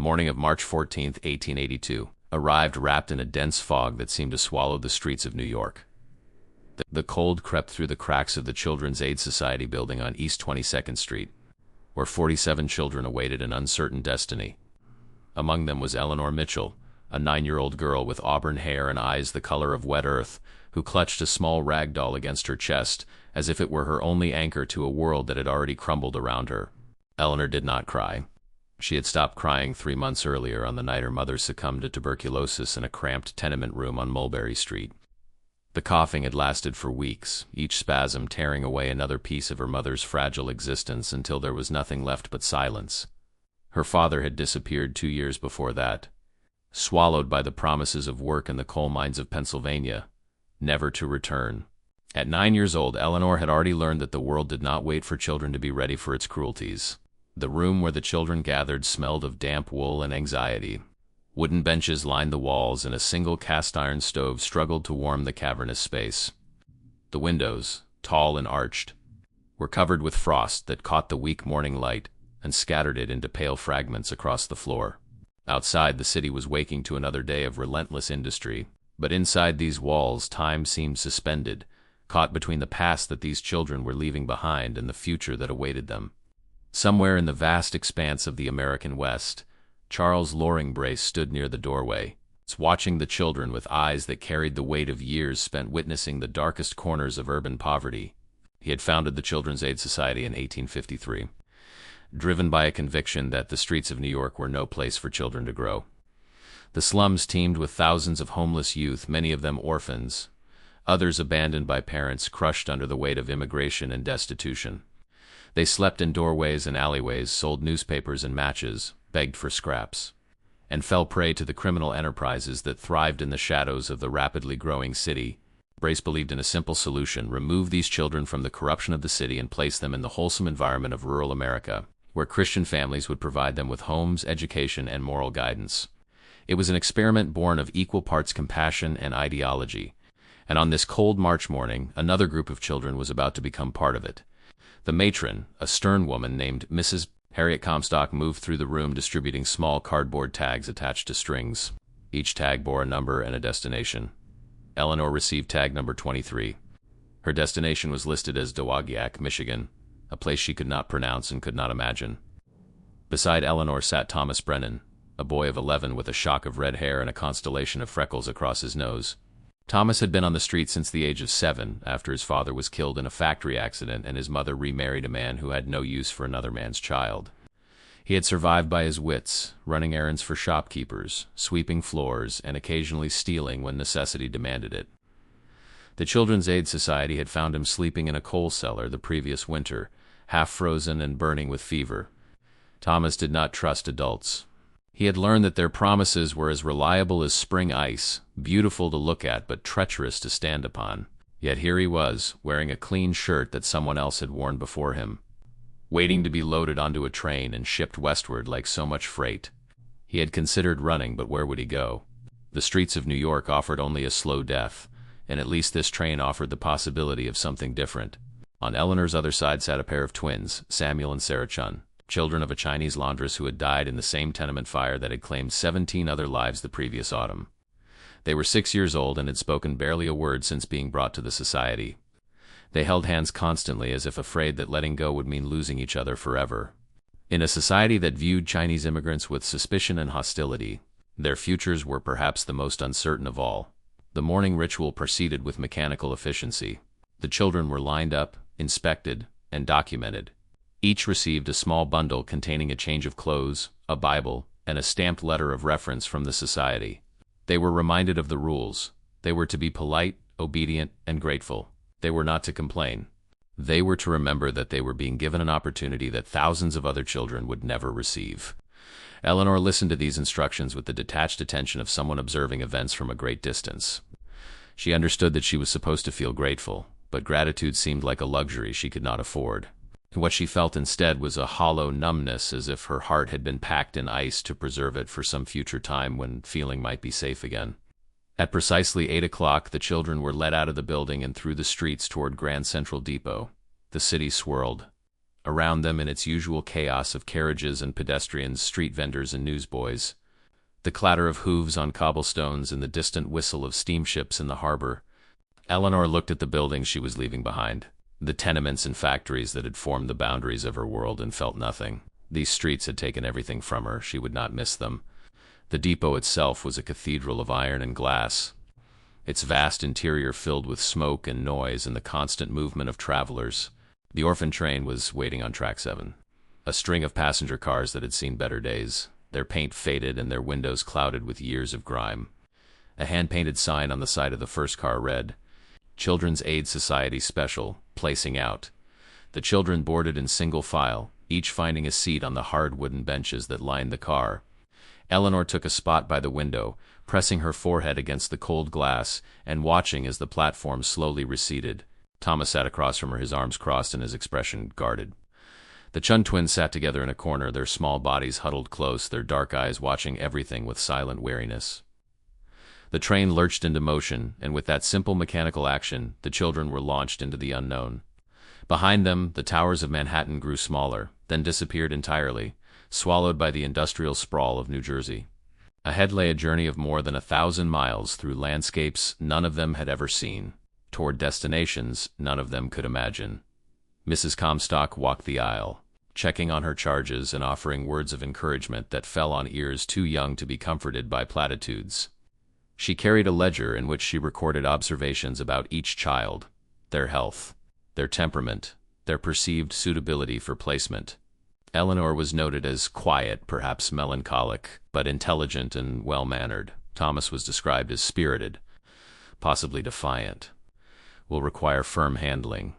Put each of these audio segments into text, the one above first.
morning of March 14, 1882, arrived wrapped in a dense fog that seemed to swallow the streets of New York. The cold crept through the cracks of the Children's Aid Society building on East 22nd Street, where 47 children awaited an uncertain destiny. Among them was Eleanor Mitchell, a 9-year-old girl with auburn hair and eyes the color of wet earth, who clutched a small rag doll against her chest, as if it were her only anchor to a world that had already crumbled around her. Eleanor did not cry. She had stopped crying 3 months earlier on the night her mother succumbed to tuberculosis in a cramped tenement room on Mulberry Street. The coughing had lasted for weeks, each spasm tearing away another piece of her mother's fragile existence until there was nothing left but silence. Her father had disappeared 2 years before that, swallowed by the promises of work in the coal mines of Pennsylvania, never to return. At 9 years old, Eleanor had already learned that the world did not wait for children to be ready for its cruelties. The room where the children gathered smelled of damp wool and anxiety. Wooden benches lined the walls, and a single cast-iron stove struggled to warm the cavernous space. The windows, tall and arched, were covered with frost that caught the weak morning light and scattered it into pale fragments across the floor. Outside, the city was waking to another day of relentless industry, but inside these walls time seemed suspended, caught between the past that these children were leaving behind and the future that awaited them. Somewhere in the vast expanse of the American West, Charles Loring Brace stood near the doorway, watching the children with eyes that carried the weight of years spent witnessing the darkest corners of urban poverty. He had founded the Children's Aid Society in 1853, driven by a conviction that the streets of New York were no place for children to grow. The slums teemed with thousands of homeless youth, many of them orphans, others abandoned by parents, crushed under the weight of immigration and destitution. They slept in doorways and alleyways, sold newspapers and matches, begged for scraps, and fell prey to the criminal enterprises that thrived in the shadows of the rapidly growing city. Brace believed in a simple solution: remove these children from the corruption of the city and place them in the wholesome environment of rural America, where Christian families would provide them with homes, education, and moral guidance. It was an experiment born of equal parts compassion and ideology, and on this cold March morning, another group of children was about to become part of it. The matron, a stern woman named Mrs. Harriet Comstock, moved through the room distributing small cardboard tags attached to strings. Each tag bore a number and a destination. Eleanor received tag number 23. Her destination was listed as Dowagiac, Michigan, a place she could not pronounce and could not imagine. Beside Eleanor sat Thomas Brennan, a boy of 11 with a shock of red hair and a constellation of freckles across his nose. Thomas had been on the street since the age of 7, after his father was killed in a factory accident and his mother remarried a man who had no use for another man's child. He had survived by his wits, running errands for shopkeepers, sweeping floors, and occasionally stealing when necessity demanded it. The Children's Aid Society had found him sleeping in a coal cellar the previous winter, half frozen and burning with fever. Thomas did not trust adults. He had learned that their promises were as reliable as spring ice, beautiful to look at but treacherous to stand upon. Yet here he was, wearing a clean shirt that someone else had worn before him, waiting to be loaded onto a train and shipped westward like so much freight. He had considered running, but where would he go? The streets of New York offered only a slow death, and at least this train offered the possibility of something different. On Eleanor's other side sat a pair of twins, Samuel and Sarah Chun, children of a Chinese laundress who had died in the same tenement fire that had claimed 17 other lives the previous autumn. They were 6 years old and had spoken barely a word since being brought to the society. They held hands constantly, as if afraid that letting go would mean losing each other forever. In a society that viewed Chinese immigrants with suspicion and hostility, their futures were perhaps the most uncertain of all. The morning ritual proceeded with mechanical efficiency. The children were lined up, inspected, and documented. Each received a small bundle containing a change of clothes, a Bible, and a stamped letter of reference from the society. They were reminded of the rules. They were to be polite, obedient, and grateful. They were not to complain. They were to remember that they were being given an opportunity that thousands of other children would never receive. Eleanor listened to these instructions with the detached attention of someone observing events from a great distance. She understood that she was supposed to feel grateful, but gratitude seemed like a luxury she could not afford. What she felt instead was a hollow numbness, as if her heart had been packed in ice to preserve it for some future time when feeling might be safe again. At precisely 8 o'clock, the children were led out of the building and through the streets toward Grand Central Depot. The city swirled. Around them, in its usual chaos of carriages and pedestrians, street vendors and newsboys, the clatter of hooves on cobblestones and the distant whistle of steamships in the harbor, Eleanor looked at the buildings she was leaving behind, the tenements and factories that had formed the boundaries of her world, and felt nothing. These streets had taken everything from her. She would not miss them. The depot itself was a cathedral of iron and glass, its vast interior filled with smoke and noise and the constant movement of travelers. The Orphan train was waiting on track 7. A string of passenger cars that had seen better days, their paint faded and their windows clouded with years of grime. A hand-painted sign on the side of the first car read, "Children's Aid Society Special, placing out." The children boarded in single file, each finding a seat on the hard wooden benches that lined the car. Eleanor took a spot by the window, pressing her forehead against the cold glass and watching as the platform slowly receded. Thomas sat across from her, his arms crossed and his expression guarded. The Chun twins sat together in a corner, their small bodies huddled close, their dark eyes watching everything with silent wariness. The train lurched into motion, and with that simple mechanical action, the children were launched into the unknown. Behind them, the towers of Manhattan grew smaller, then disappeared entirely, swallowed by the industrial sprawl of New Jersey. Ahead lay a journey of more than 1,000 miles through landscapes none of them had ever seen, toward destinations none of them could imagine. Mrs. Comstock walked the aisle, checking on her charges and offering words of encouragement that fell on ears too young to be comforted by platitudes. She carried a ledger in which she recorded observations about each child, their health, their temperament, their perceived suitability for placement. Eleanor was noted as quiet, perhaps melancholic, but intelligent and well-mannered. Thomas was described as spirited, possibly defiant, will require firm handling.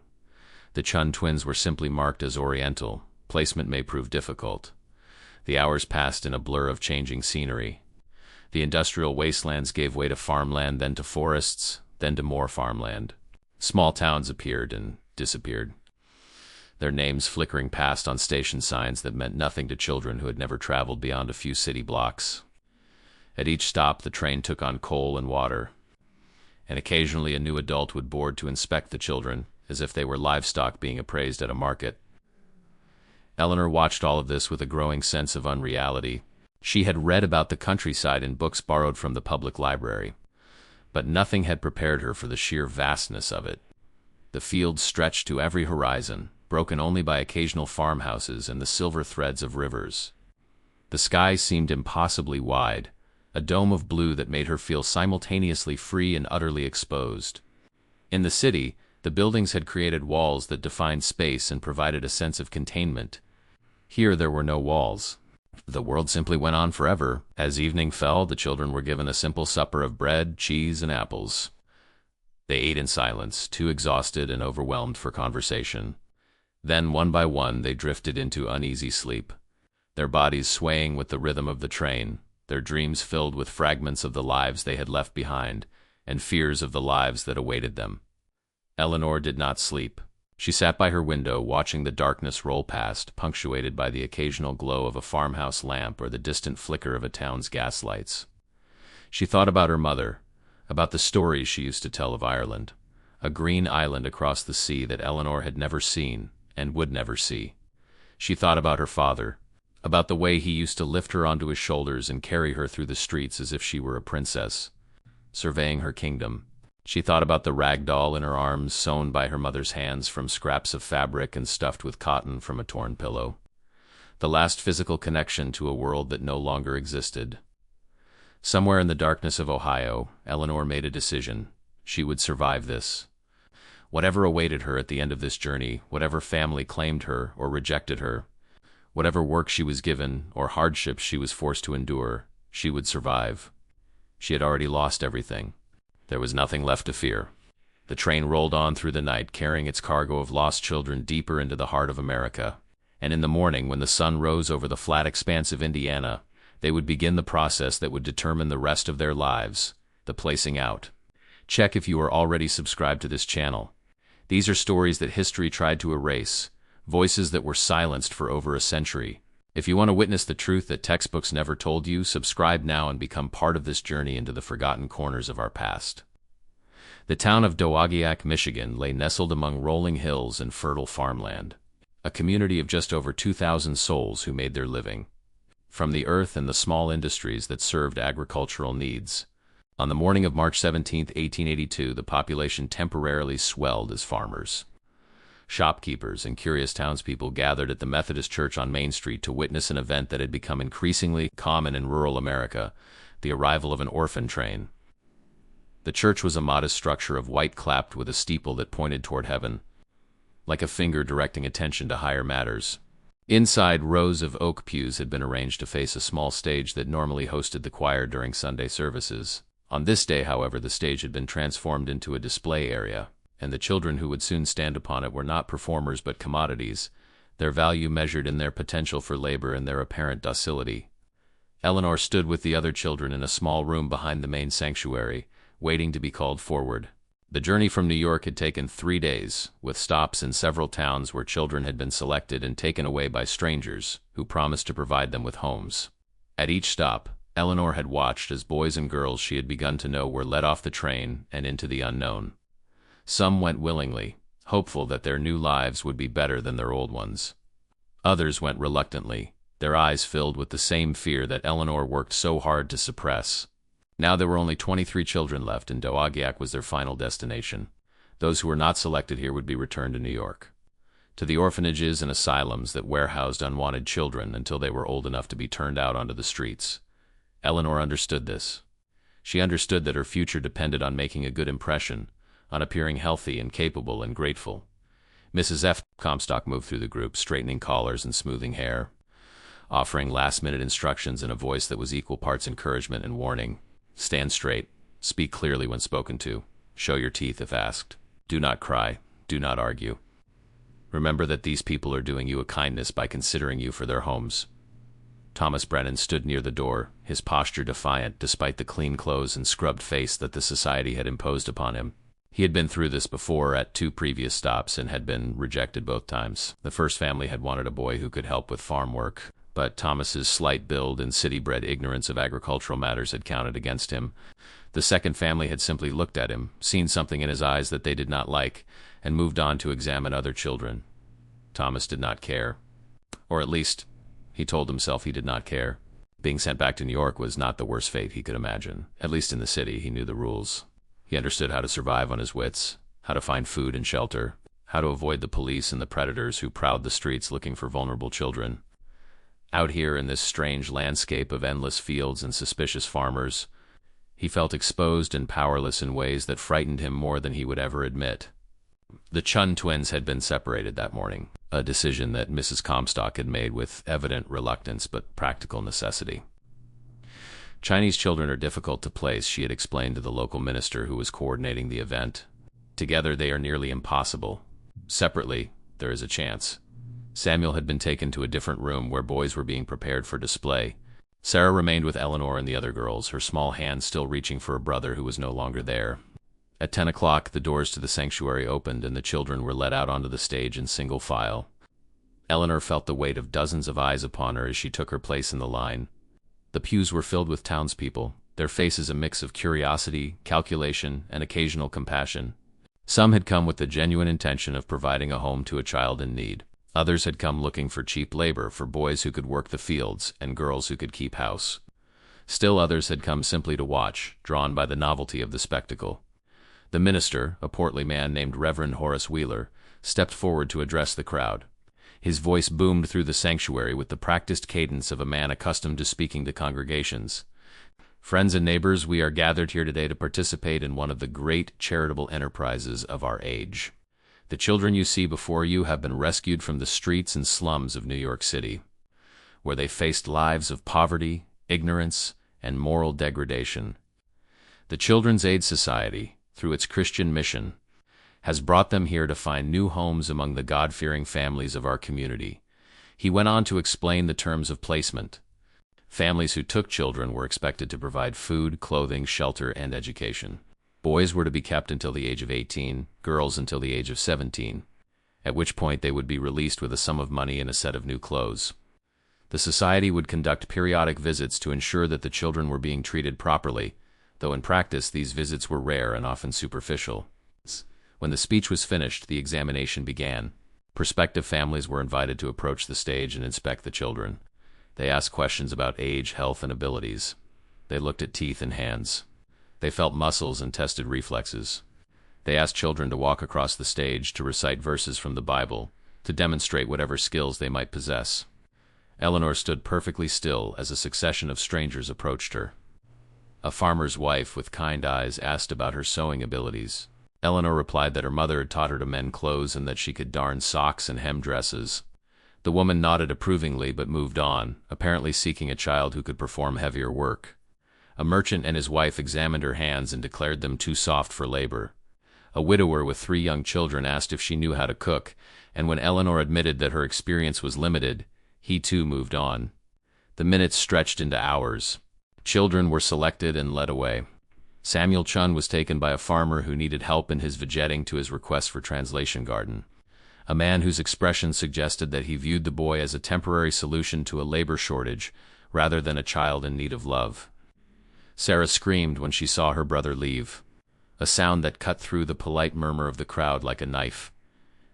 The Chun twins were simply marked as Oriental. Placement may prove difficult. The hours passed in a blur of changing scenery. The industrial wastelands gave way to farmland, then to forests, then to more farmland. Small towns appeared and disappeared, their names flickering past on station signs that meant nothing to children who had never traveled beyond a few city blocks. At each stop, the train took on coal and water, and occasionally a new adult would board to inspect the children, as if they were livestock being appraised at a market. Eleanor watched all of this with a growing sense of unreality. She had read about the countryside in books borrowed from the public library, but nothing had prepared her for the sheer vastness of it. The fields stretched to every horizon, broken only by occasional farmhouses and the silver threads of rivers. The sky seemed impossibly wide, a dome of blue that made her feel simultaneously free and utterly exposed. In the city, the buildings had created walls that defined space and provided a sense of containment. Here there were no walls. The world simply went on forever. As evening fell, the children were given a simple supper of bread, cheese, and apples. They ate in silence, too exhausted and overwhelmed for conversation. Then, one by one, they drifted into uneasy sleep, their bodies swaying with the rhythm of the train, their dreams filled with fragments of the lives they had left behind, and fears of the lives that awaited them. Eleanor did not sleep. She sat by her window, watching the darkness roll past, punctuated by the occasional glow of a farmhouse lamp or the distant flicker of a town's gaslights. She thought about her mother, about the stories she used to tell of Ireland, a green island across the sea that Eleanor had never seen and would never see. She thought about her father, about the way he used to lift her onto his shoulders and carry her through the streets as if she were a princess, surveying her kingdom. She thought about the rag doll in her arms, sewn by her mother's hands from scraps of fabric and stuffed with cotton from a torn pillow. The last physical connection to a world that no longer existed. Somewhere in the darkness of Ohio, Eleanor made a decision. She would survive this. Whatever awaited her at the end of this journey, whatever family claimed her or rejected her, whatever work she was given or hardships she was forced to endure, she would survive. She had already lost everything. There was nothing left to fear. The train rolled on through the night, carrying its cargo of lost children deeper into the heart of America. And in the morning, when the sun rose over the flat expanse of Indiana, they would begin the process that would determine the rest of their lives, the placing out. Check if you are already subscribed to this channel. These are stories that history tried to erase, voices that were silenced for over a century. If you want to witness the truth that textbooks never told you, subscribe now and become part of this journey into the forgotten corners of our past. The town of Dowagiac, Michigan, lay nestled among rolling hills and fertile farmland. a community of just over 2,000 souls who made their living from the earth and the small industries that served agricultural needs. On the morning of March 17, 1882, the population temporarily swelled as farmers, shopkeepers, and curious townspeople gathered at the Methodist Church on Main Street to witness an event that had become increasingly common in rural America, the arrival of an orphan train. The church was a modest structure of white clapped with a steeple that pointed toward heaven, like a finger directing attention to higher matters. Inside, rows of oak pews had been arranged to face a small stage that normally hosted the choir during Sunday services. On this day, however, the stage had been transformed into a display area, and the children who would soon stand upon it were not performers but commodities, their value measured in their potential for labor and their apparent docility. Eleanor stood with the other children in a small room behind the main sanctuary, waiting to be called forward. The journey from New York had taken 3 days, with stops in several towns where children had been selected and taken away by strangers, who promised to provide them with homes. At each stop, Eleanor had watched as boys and girls she had begun to know were led off the train and into the unknown. Some went willingly, hopeful that their new lives would be better than their old ones. Others went reluctantly, their eyes filled with the same fear that Eleanor worked so hard to suppress. Now there were only 23 children left, and Dowagiac was their final destination. Those who were not selected here would be returned to New York, to the orphanages and asylums that warehoused unwanted children until they were old enough to be turned out onto the streets. Eleanor understood this. She understood that her future depended on making a good impression, on appearing healthy and capable and grateful. Mrs. F. Comstock moved through the group, straightening collars and smoothing hair, offering last-minute instructions in a voice that was equal parts encouragement and warning. Stand straight. Speak clearly when spoken to. Show your teeth if asked. Do not cry. Do not argue. Remember that these people are doing you a kindness by considering you for their homes. Thomas Brennan stood near the door, his posture defiant despite the clean clothes and scrubbed face that the society had imposed upon him. He had been through this before at 2 previous stops and had been rejected both times. The first family had wanted a boy who could help with farm work, but Thomas's slight build and city-bred ignorance of agricultural matters had counted against him. The second family had simply looked at him, seen something in his eyes that they did not like, and moved on to examine other children. Thomas did not care. Or at least, he told himself he did not care. Being sent back to New York was not the worst fate he could imagine. At least in the city, he knew the rules. He understood how to survive on his wits, how to find food and shelter, how to avoid the police and the predators who prowled the streets looking for vulnerable children. Out here in this strange landscape of endless fields and suspicious farmers, he felt exposed and powerless in ways that frightened him more than he would ever admit. The Chun twins had been separated that morning, a decision that Mrs. Comstock had made with evident reluctance but practical necessity. Chinese children are difficult to place, she had explained to the local minister who was coordinating the event. Together they are nearly impossible. Separately, there is a chance. Samuel had been taken to a different room where boys were being prepared for display. Sarah remained with Eleanor and the other girls, her small hand still reaching for a brother who was no longer there. At 10 o'clock, the doors to the sanctuary opened and the children were led out onto the stage in single file. Eleanor felt the weight of dozens of eyes upon her as she took her place in the line. The pews were filled with townspeople, their faces a mix of curiosity, calculation, and occasional compassion. Some had come with the genuine intention of providing a home to a child in need. Others had come looking for cheap labor, for boys who could work the fields and girls who could keep house. Still others had come simply to watch, drawn by the novelty of the spectacle. The minister, a portly man named Reverend Horace Wheeler, stepped forward to address the crowd. His voice boomed through the sanctuary with the practiced cadence of a man accustomed to speaking to congregations. Friends and neighbors, we are gathered here today to participate in one of the great charitable enterprises of our age. The children you see before you have been rescued from the streets and slums of New York City, where they faced lives of poverty, ignorance, and moral degradation. The Children's Aid Society, through its Christian mission, has brought them here to find new homes among the God-fearing families of our community. He went on to explain the terms of placement. Families who took children were expected to provide food, clothing, shelter, and education. Boys were to be kept until the age of 18, girls until the age of 17, at which point they would be released with a sum of money and a set of new clothes. The society would conduct periodic visits to ensure that the children were being treated properly, though in practice these visits were rare and often superficial. When the speech was finished, the examination began. Prospective families were invited to approach the stage and inspect the children. They asked questions about age, health, and abilities. They looked at teeth and hands. They felt muscles and tested reflexes. They asked children to walk across the stage, to recite verses from the Bible, to demonstrate whatever skills they might possess. Eleanor stood perfectly still as a succession of strangers approached her. A farmer's wife with kind eyes asked about her sewing abilities. Eleanor replied that her mother had taught her to mend clothes and that she could darn socks and hem dresses. The woman nodded approvingly but moved on, apparently seeking a child who could perform heavier work. A merchant and his wife examined her hands and declared them too soft for labor. A widower with 3 young children asked if she knew how to cook, and when Eleanor admitted that her experience was limited, he too moved on. The minutes stretched into hours. Children were selected and led away. Samuel Chun was taken by a farmer who needed help in his vegetting to his request for translation garden. A man whose expression suggested that he viewed the boy as a temporary solution to a labor shortage, rather than a child in need of love. Sarah screamed when she saw her brother leave, a sound that cut through the polite murmur of the crowd like a knife.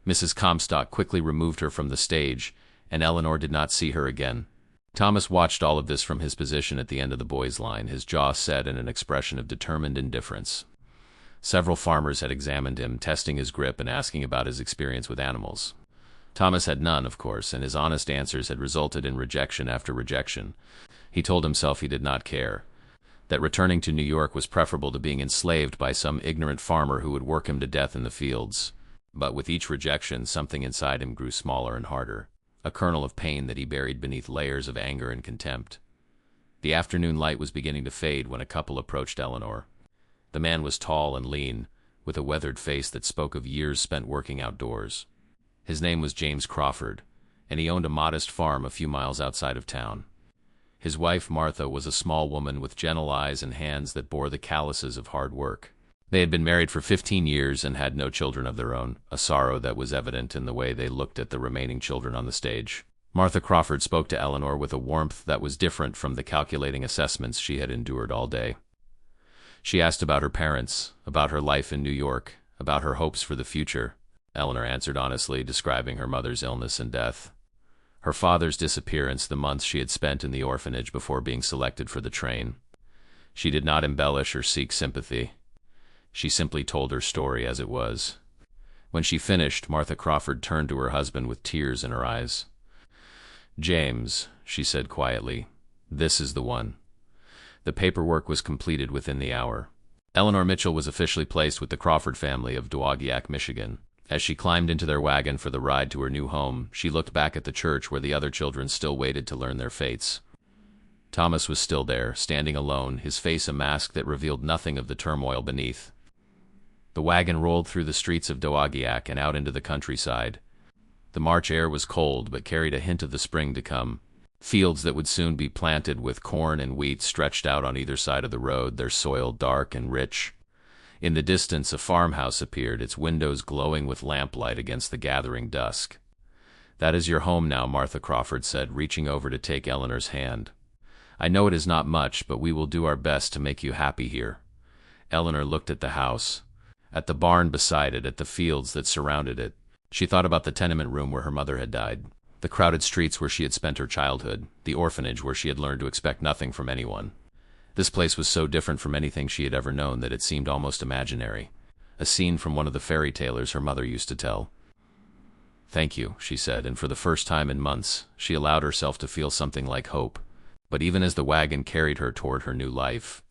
Mrs. Comstock quickly removed her from the stage, and Eleanor did not see her again. Thomas watched all of this from his position at the end of the boys' line, his jaw set in an expression of determined indifference. Several farmers had examined him, testing his grip and asking about his experience with animals. Thomas had none, of course, and his honest answers had resulted in rejection after rejection. He told himself he did not care, that returning to New York was preferable to being enslaved by some ignorant farmer who would work him to death in the fields. But with each rejection, something inside him grew smaller and harder, a kernel of pain that he buried beneath layers of anger and contempt. The afternoon light was beginning to fade when a couple approached Eleanor. The man was tall and lean, with a weathered face that spoke of years spent working outdoors. His name was James Crawford, and he owned a modest farm a few miles outside of town. His wife, Martha, was a small woman with gentle eyes and hands that bore the calluses of hard work. They had been married for 15 years and had no children of their own, a sorrow that was evident in the way they looked at the remaining children on the stage. Martha Crawford spoke to Eleanor with a warmth that was different from the calculating assessments she had endured all day. She asked about her parents, about her life in New York, about her hopes for the future. Eleanor answered honestly, describing her mother's illness and death, her father's disappearance, the months she had spent in the orphanage before being selected for the train. She did not embellish or seek sympathy. She simply told her story as it was. When she finished, Martha Crawford turned to her husband with tears in her eyes. "James," she said quietly, "this is the one." The paperwork was completed within the hour. Eleanor Mitchell was officially placed with the Crawford family of Dowagiac, Michigan. As she climbed into their wagon for the ride to her new home, she looked back at the church where the other children still waited to learn their fates. Thomas was still there, standing alone, his face a mask that revealed nothing of the turmoil beneath. The wagon rolled through the streets of Dowagiac and out into the countryside. The March air was cold, but carried a hint of the spring to come. Fields that would soon be planted with corn and wheat stretched out on either side of the road, their soil dark and rich. In the distance, a farmhouse appeared, its windows glowing with lamplight against the gathering dusk. "That is your home now," Martha Crawford said, reaching over to take Eleanor's hand. "I know it is not much, but we will do our best to make you happy here." Eleanor looked at the house, at the barn beside it, at the fields that surrounded it. She thought about the tenement room where her mother had died, the crowded streets where she had spent her childhood, the orphanage where she had learned to expect nothing from anyone. This place was so different from anything she had ever known that it seemed almost imaginary, a scene from one of the fairy tales her mother used to tell. "Thank you," she said, and for the first time in months, she allowed herself to feel something like hope. But even as the wagon carried her toward her new life,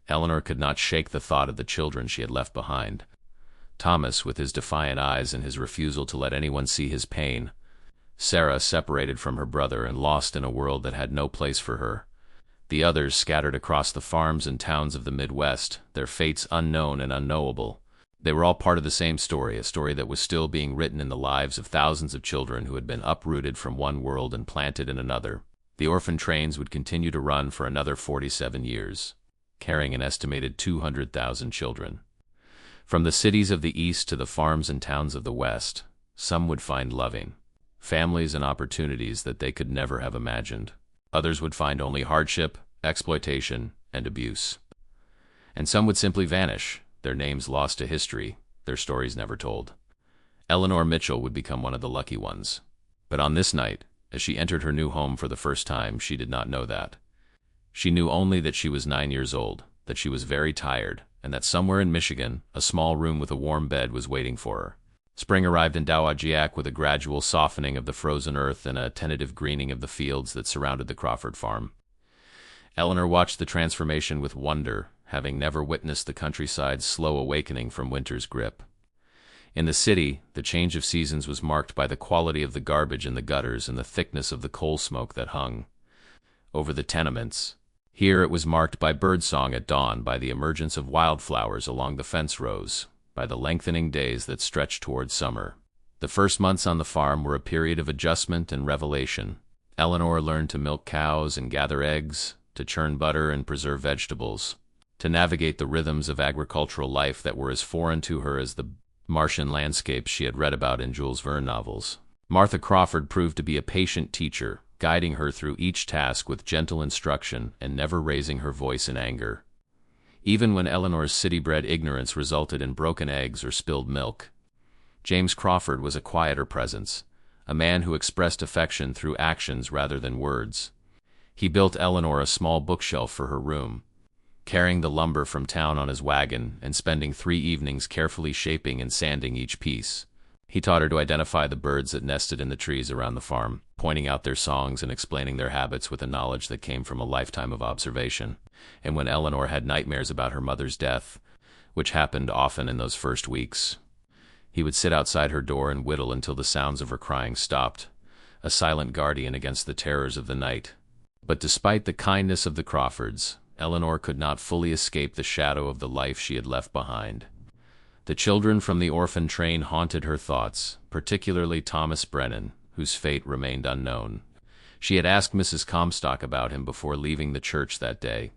Eleanor could not shake the thought of the children she had left behind. Thomas, with his defiant eyes and his refusal to let anyone see his pain. Sarah, separated from her brother and lost in a world that had no place for her. The others scattered across the farms and towns of the Midwest, their fates unknown and unknowable. They were all part of the same story, a story that was still being written in the lives of thousands of children who had been uprooted from one world and planted in another. The orphan trains would continue to run for another 47 years, carrying an estimated 200,000 children. From the cities of the East to the farms and towns of the West, some would find loving families and opportunities that they could never have imagined. Others would find only hardship, exploitation, and abuse. And some would simply vanish, their names lost to history, their stories never told. Eleanor Mitchell would become one of the lucky ones. But on this night, as she entered her new home for the first time, she did not know that. She knew only that she was 9 years old, that she was very tired, and that somewhere in Michigan, a small room with a warm bed was waiting for her. Spring arrived in Dowagiac with a gradual softening of the frozen earth and a tentative greening of the fields that surrounded the Crawford farm. Eleanor watched the transformation with wonder, having never witnessed the countryside's slow awakening from winter's grip. In the city, the change of seasons was marked by the quality of the garbage in the gutters and the thickness of the coal smoke that hung over the tenements. Here it was marked by birdsong at dawn, by the emergence of wildflowers along the fence rows, by the lengthening days that stretched towards summer. The first months on the farm were a period of adjustment and revelation. Eleanor learned to milk cows and gather eggs, to churn butter and preserve vegetables, to navigate the rhythms of agricultural life that were as foreign to her as the Martian landscapes she had read about in Jules Verne novels. Martha Crawford proved to be a patient teacher, guiding her through each task with gentle instruction and never raising her voice in anger. Even when Eleanor's city-bred ignorance resulted in broken eggs or spilled milk, James Crawford was a quieter presence, a man who expressed affection through actions rather than words. He built Eleanor a small bookshelf for her room, carrying the lumber from town on his wagon and spending 3 evenings carefully shaping and sanding each piece. He taught her to identify the birds that nested in the trees around the farm, pointing out their songs and explaining their habits with a knowledge that came from a lifetime of observation. And when Eleanor had nightmares about her mother's death, which happened often in those first weeks, he would sit outside her door and whittle until the sounds of her crying stopped, a silent guardian against the terrors of the night. But despite the kindness of the Crawfords, Eleanor could not fully escape the shadow of the life she had left behind. The children from the orphan train haunted her thoughts, particularly Thomas Brennan, whose fate remained unknown. She had asked Mrs. Comstock about him before leaving the church that day,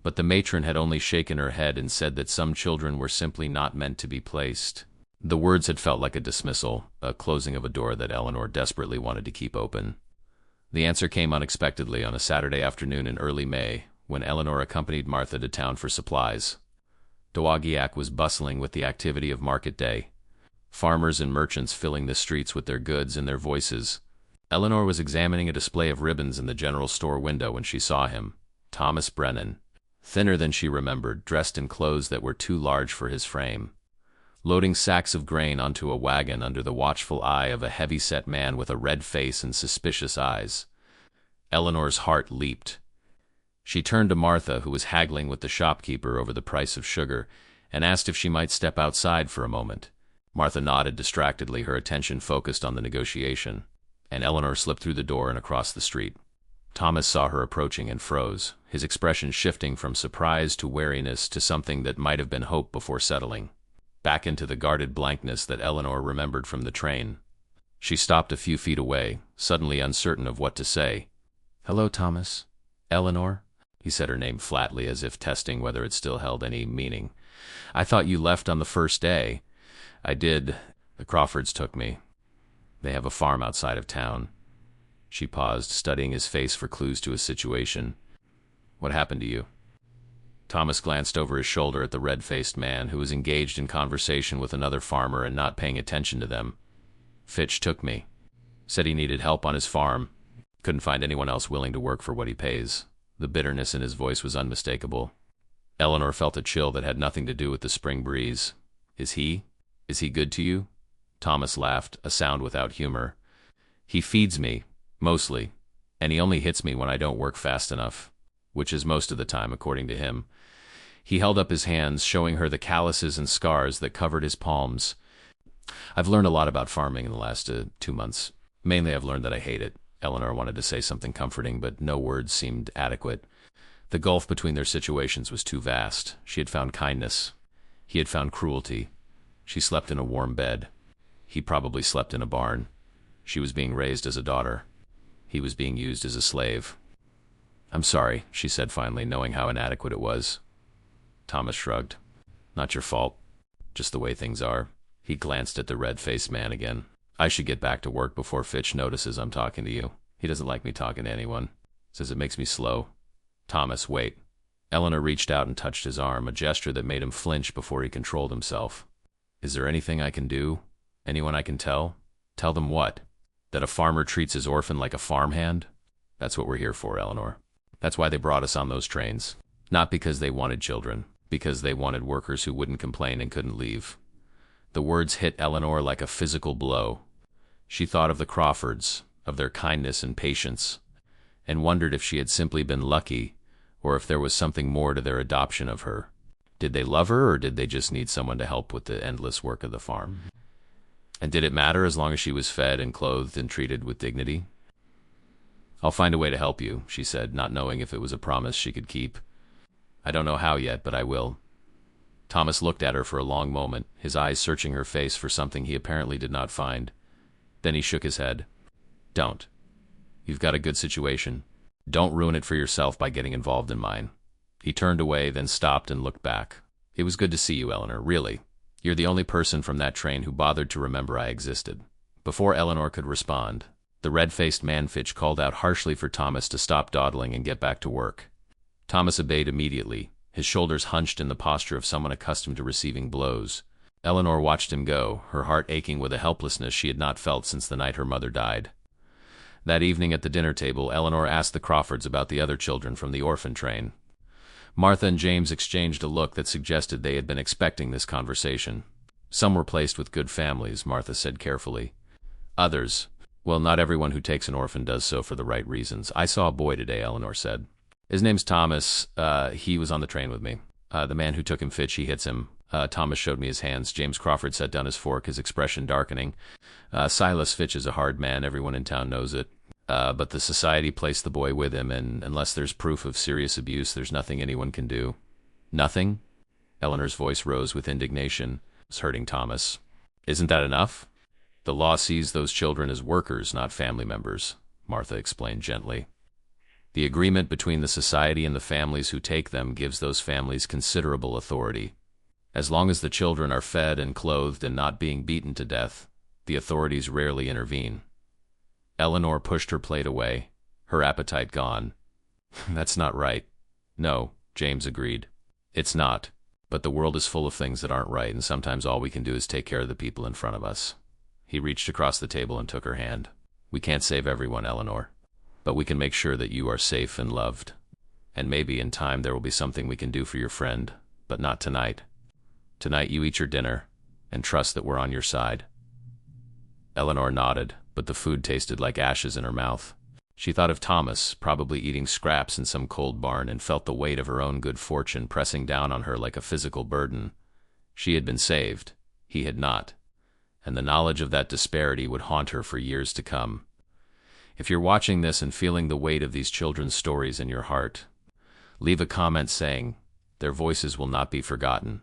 but the matron had only shaken her head and said that some children were simply not meant to be placed. The words had felt like a dismissal, a closing of a door that Eleanor desperately wanted to keep open. The answer came unexpectedly on a Saturday afternoon in early May, when Eleanor accompanied Martha to town for supplies. Dowagiac was bustling with the activity of market day, farmers and merchants filling the streets with their goods and their voices. Eleanor was examining a display of ribbons in the general store window when she saw him, Thomas Brennan, thinner than she remembered, dressed in clothes that were too large for his frame, loading sacks of grain onto a wagon under the watchful eye of a heavy-set man with a red face and suspicious eyes. Eleanor's heart leaped. She turned to Martha, who was haggling with the shopkeeper over the price of sugar, and asked if she might step outside for a moment. Martha nodded distractedly, her attention focused on the negotiation, and Eleanor slipped through the door and across the street. Thomas saw her approaching and froze, his expression shifting from surprise to wariness to something that might have been hope before settling back into the guarded blankness that Eleanor remembered from the train. She stopped a few feet away, suddenly uncertain of what to say. "Hello, Thomas." "Eleanor?" He said her name flatly, as if testing whether it still held any meaning. "I thought you left on the first day." "I did. The Crawfords took me. They have a farm outside of town." She paused, studying his face for clues to his situation. "What happened to you?" Thomas glanced over his shoulder at the red-faced man, who was engaged in conversation with another farmer and not paying attention to them. "Fitch took me. Said he needed help on his farm. Couldn't find anyone else willing to work for what he pays." The bitterness in his voice was unmistakable. Eleanor felt a chill that had nothing to do with the spring breeze. Is he good to you?" Thomas laughed, a sound without humor. "He feeds me, mostly, and he only hits me when I don't work fast enough, which is most of the time, according to him." He held up his hands, showing her the calluses and scars that covered his palms. "I've learned a lot about farming in the last 2 months. Mainly I've learned that I hate it." Eleanor wanted to say something comforting, but no words seemed adequate. The gulf between their situations was too vast. She had found kindness. He had found cruelty. She slept in a warm bed. He probably slept in a barn. She was being raised as a daughter. He was being used as a slave. "I'm sorry," she said finally, knowing how inadequate it was. Thomas shrugged. "Not your fault. Just the way things are." He glanced at the red-faced man again. "I should get back to work before Fitch notices I'm talking to you. He doesn't like me talking to anyone. Says it makes me slow." "Thomas, wait." Eleanor reached out and touched his arm, a gesture that made him flinch before he controlled himself. "Is there anything I can do?" Anyone I can tell? Tell them what? That a farmer treats his orphan like a farmhand? That's what we're here for, Eleanor. That's why they brought us on those trains. Not because they wanted children, because they wanted workers who wouldn't complain and couldn't leave. The words hit Eleanor like a physical blow. She thought of the Crawfords, of their kindness and patience, and wondered if she had simply been lucky, or if there was something more to their adoption of her. Did they love her, or did they just need someone to help with the endless work of the farm? And did it matter as long as she was fed and clothed and treated with dignity? "I'll find a way to help you," she said, not knowing if it was a promise she could keep. "I don't know how yet, but I will." Thomas looked at her for a long moment, his eyes searching her face for something he apparently did not find. Then he shook his head. "Don't. You've got a good situation. Don't ruin it for yourself by getting involved in mine." He turned away, then stopped and looked back. "It was good to see you, Eleanor, really. You're the only person from that train who bothered to remember I existed." Before Eleanor could respond, the red-faced man-Fitch called out harshly for Thomas to stop dawdling and get back to work. Thomas obeyed immediately, his shoulders hunched in the posture of someone accustomed to receiving blows. Eleanor watched him go, her heart aching with a helplessness she had not felt since the night her mother died. That evening at the dinner table, Eleanor asked the Crawfords about the other children from the orphan train. Martha and James exchanged a look that suggested they had been expecting this conversation. "Some were placed with good families," Martha said carefully. "Others, well, not everyone who takes an orphan does so for the right reasons. I saw a boy today," Eleanor said. "His name's Thomas. He was on the train with me. The man who took him, Fitch, he hits him. Thomas showed me his hands." James Crawford set down his fork, his expression darkening. "Silas Fitch is a hard man. Everyone in town knows it. But the society placed the boy with him, and unless there's proof of serious abuse, there's nothing anyone can do." "Nothing?" Eleanor's voice rose with indignation. "It's hurting Thomas. Isn't that enough? The law sees those children as workers, not family members," Martha explained gently. "The agreement between the society and the families who take them gives those families considerable authority. As long as the children are fed and clothed and not being beaten to death, the authorities rarely intervene." Eleanor pushed her plate away, her appetite gone. "That's not right." "No," James agreed. "It's not. But the world is full of things that aren't right, and sometimes all we can do is take care of the people in front of us." He reached across the table and took her hand. "We can't save everyone, Eleanor, but we can make sure that you are safe and loved. And maybe in time there will be something we can do for your friend, but not tonight. Tonight you eat your dinner, and trust that we're on your side." Eleanor nodded, but the food tasted like ashes in her mouth. She thought of Thomas, probably eating scraps in some cold barn, and felt the weight of her own good fortune pressing down on her like a physical burden. She had been saved. He had not. And the knowledge of that disparity would haunt her for years to come. If you're watching this and feeling the weight of these children's stories in your heart, leave a comment saying, "Their voices will not be forgotten."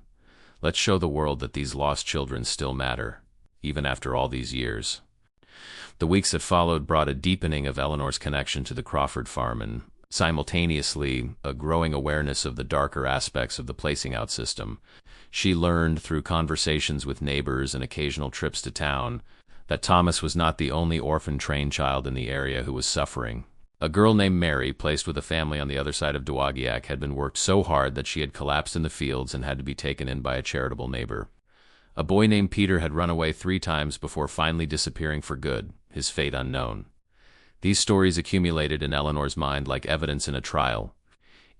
Let's show the world that these lost children still matter, even after all these years. The weeks that followed brought a deepening of Eleanor's connection to the Crawford farm and, simultaneously, a growing awareness of the darker aspects of the placing out system. She learned, through conversations with neighbors and occasional trips to town, that Thomas was not the only orphan train child in the area who was suffering. A girl named Mary, placed with a family on the other side of Dowagiac, had been worked so hard that she had collapsed in the fields and had to be taken in by a charitable neighbor. A boy named Peter had run away 3 times before finally disappearing for good, his fate unknown. These stories accumulated in Eleanor's mind like evidence in a trial,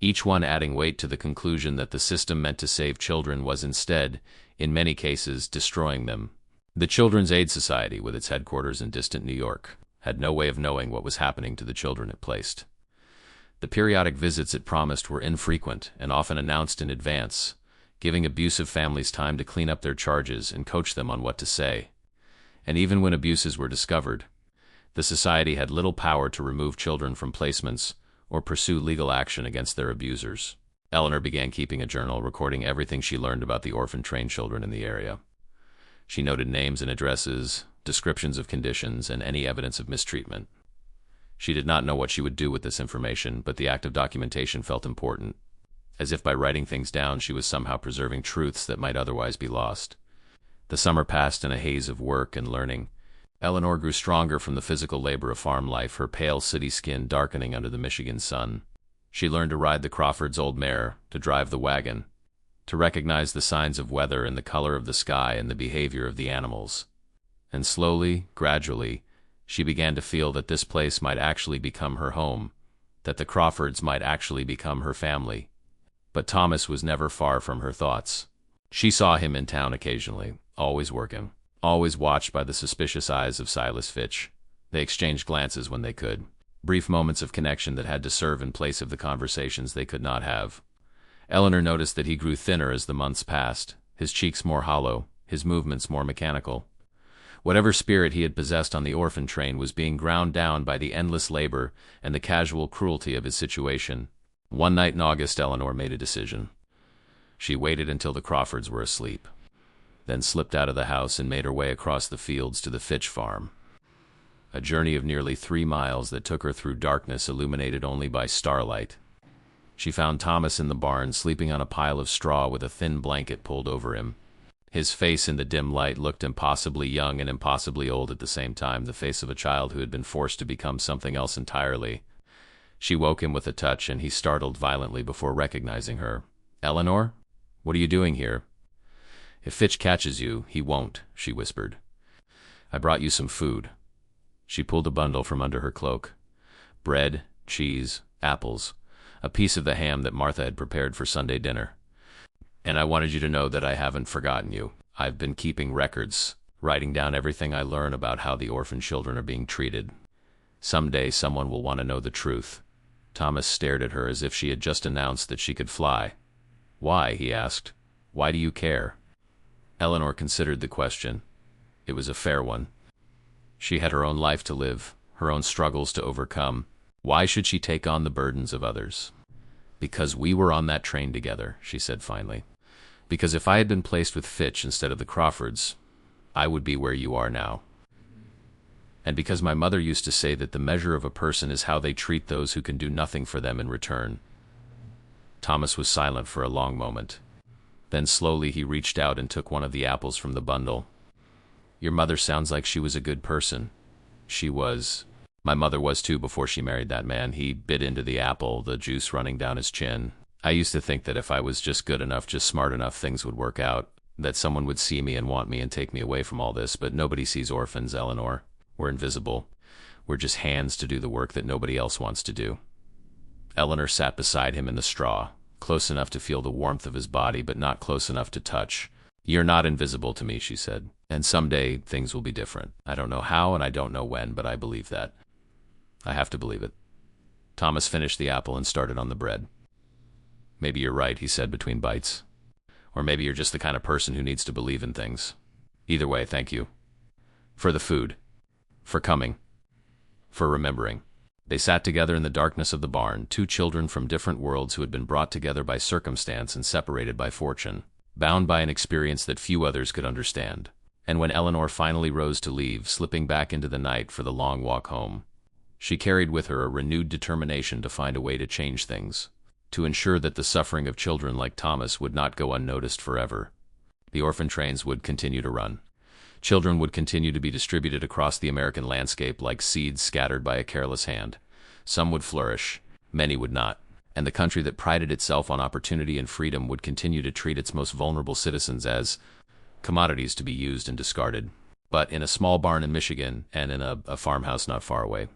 each one adding weight to the conclusion that the system meant to save children was instead, in many cases, destroying them. The Children's Aid Society, with its headquarters in distant New York, had no way of knowing what was happening to the children it placed. The periodic visits it promised were infrequent and often announced in advance, giving abusive families time to clean up their charges and coach them on what to say. And even when abuses were discovered, the society had little power to remove children from placements or pursue legal action against their abusers. Eleanor began keeping a journal, recording everything she learned about the orphan train children in the area. She noted names and addresses, descriptions of conditions, and any evidence of mistreatment. She did not know what she would do with this information, but the act of documentation felt important, as if by writing things down she was somehow preserving truths that might otherwise be lost. The summer passed in a haze of work and learning. Eleanor grew stronger from the physical labor of farm life, her pale city skin darkening under the Michigan sun. She learned to ride the Crawfords' old mare, to drive the wagon, to recognize the signs of weather and the color of the sky and the behavior of the animals. And slowly, gradually, she began to feel that this place might actually become her home, that the Crawfords might actually become her family. But Thomas was never far from her thoughts. She saw him in town occasionally, always working, always watched by the suspicious eyes of Silas Fitch. They exchanged glances when they could, brief moments of connection that had to serve in place of the conversations they could not have. Eleanor noticed that he grew thinner as the months passed, his cheeks more hollow, his movements more mechanical. Whatever spirit he had possessed on the orphan train was being ground down by the endless labor and the casual cruelty of his situation. One night in August, Eleanor made a decision. She waited until the Crawfords were asleep, then slipped out of the house and made her way across the fields to the Fitch farm. A journey of nearly 3 miles that took her through darkness illuminated only by starlight. She found Thomas in the barn, sleeping on a pile of straw with a thin blanket pulled over him. His face in the dim light looked impossibly young and impossibly old at the same time, the face of a child who had been forced to become something else entirely. She woke him with a touch, and he startled violently before recognizing her. "Eleanor? What are you doing here?" "If Fitch catches you, he won't," she whispered. "I brought you some food." She pulled a bundle from under her cloak. Bread, cheese, apples, a piece of the ham that Martha had prepared for Sunday dinner. "And I wanted you to know that I haven't forgotten you. I've been keeping records, writing down everything I learn about how the orphan children are being treated. Someday someone will want to know the truth." Thomas stared at her as if she had just announced that she could fly. "Why?" he asked. "Why do you care?" Eleanor considered the question. It was a fair one. She had her own life to live, her own struggles to overcome. Why should she take on the burdens of others? "Because we were on that train together," she said finally. "Because if I had been placed with Fitch instead of the Crawfords, I would be where you are now. And because my mother used to say that the measure of a person is how they treat those who can do nothing for them in return." Thomas was silent for a long moment. Then slowly he reached out and took one of the apples from the bundle. "Your mother sounds like she was a good person." "She was. My mother was too before she married that man." He bit into the apple, the juice running down his chin. "I used to think that if I was just good enough, just smart enough, things would work out, that someone would see me and want me and take me away from all this, but nobody sees orphans, Eleanor. We're invisible. We're just hands to do the work that nobody else wants to do." Eleanor sat beside him in the straw, close enough to feel the warmth of his body, but not close enough to touch. "You're not invisible to me," she said, "and someday things will be different. I don't know how and I don't know when, but I believe that. I have to believe it." Thomas finished the apple and started on the bread. "Maybe you're right," he said between bites. "Or maybe you're just the kind of person who needs to believe in things. Either way, thank you. For the food. For coming. For remembering." They sat together in the darkness of the barn, two children from different worlds who had been brought together by circumstance and separated by fortune, bound by an experience that few others could understand. And when Eleanor finally rose to leave, slipping back into the night for the long walk home, she carried with her a renewed determination to find a way to change things, to ensure that the suffering of children like Thomas would not go unnoticed forever. The orphan trains would continue to run. Children would continue to be distributed across the American landscape like seeds scattered by a careless hand. Some would flourish, many would not, and the country that prided itself on opportunity and freedom would continue to treat its most vulnerable citizens as commodities to be used and discarded. But in a small barn in Michigan, and in a farmhouse not far away,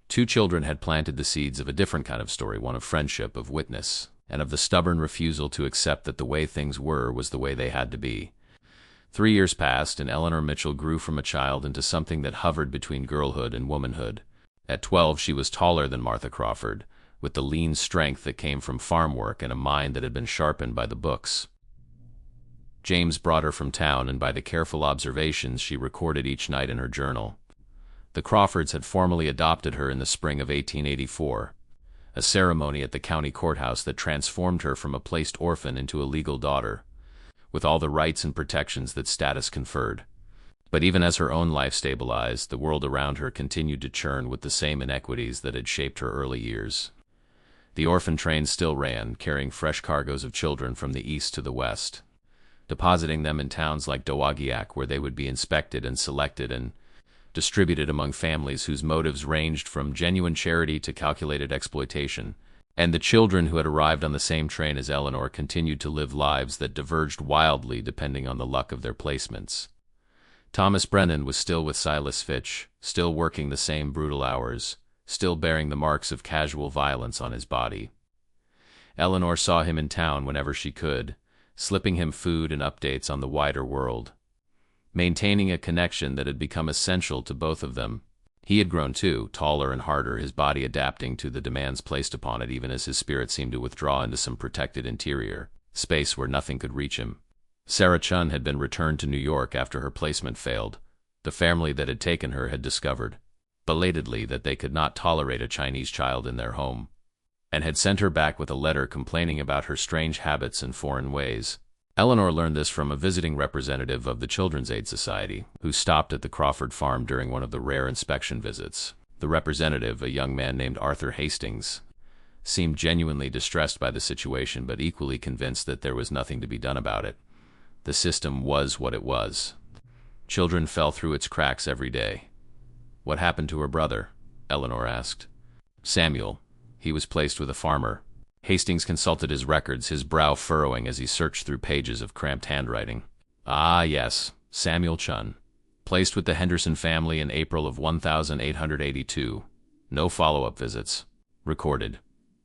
two children had planted the seeds of a different kind of story, one of friendship, of witness, and of the stubborn refusal to accept that the way things were was the way they had to be. 3 years passed, and Eleanor Mitchell grew from a child into something that hovered between girlhood and womanhood. At 12, she was taller than Martha Crawford, with the lean strength that came from farm work and a mind that had been sharpened by the books. James brought her from town, and by the careful observations she recorded each night in her journal. The Crawfords had formally adopted her in the spring of 1884, a ceremony at the county courthouse that transformed her from a placed orphan into a legal daughter, with all the rights and protections that status conferred. But even as her own life stabilized, the world around her continued to churn with the same inequities that had shaped her early years. The orphan train still ran, carrying fresh cargoes of children from the east to the west, depositing them in towns like Dowagiac, where they would be inspected and selected and distributed among families whose motives ranged from genuine charity to calculated exploitation. And the children who had arrived on the same train as Eleanor continued to live lives that diverged wildly depending on the luck of their placements. Thomas Brennan was still with Silas Fitch, still working the same brutal hours, still bearing the marks of casual violence on his body. Eleanor saw him in town whenever she could, slipping him food and updates on the wider world, maintaining a connection that had become essential to both of them. He had grown too, taller and harder, his body adapting to the demands placed upon it even as his spirit seemed to withdraw into some protected interior, space where nothing could reach him. Sarah Chun had been returned to New York after her placement failed. The family that had taken her had discovered, belatedly, that they could not tolerate a Chinese child in their home, and had sent her back with a letter complaining about her strange habits and foreign ways. Eleanor learned this from a visiting representative of the Children's Aid Society, who stopped at the Crawford farm during one of the rare inspection visits. The representative, a young man named Arthur Hastings, seemed genuinely distressed by the situation but equally convinced that there was nothing to be done about it. The system was what it was. Children fell through its cracks every day. What happened to her brother? Eleanor asked. Samuel. He was placed with a farmer. Hastings consulted his records, his brow furrowing as he searched through pages of cramped handwriting. Ah, yes, Samuel Chun. Placed with the Henderson family in April of 1882. No follow-up visits. Recorded.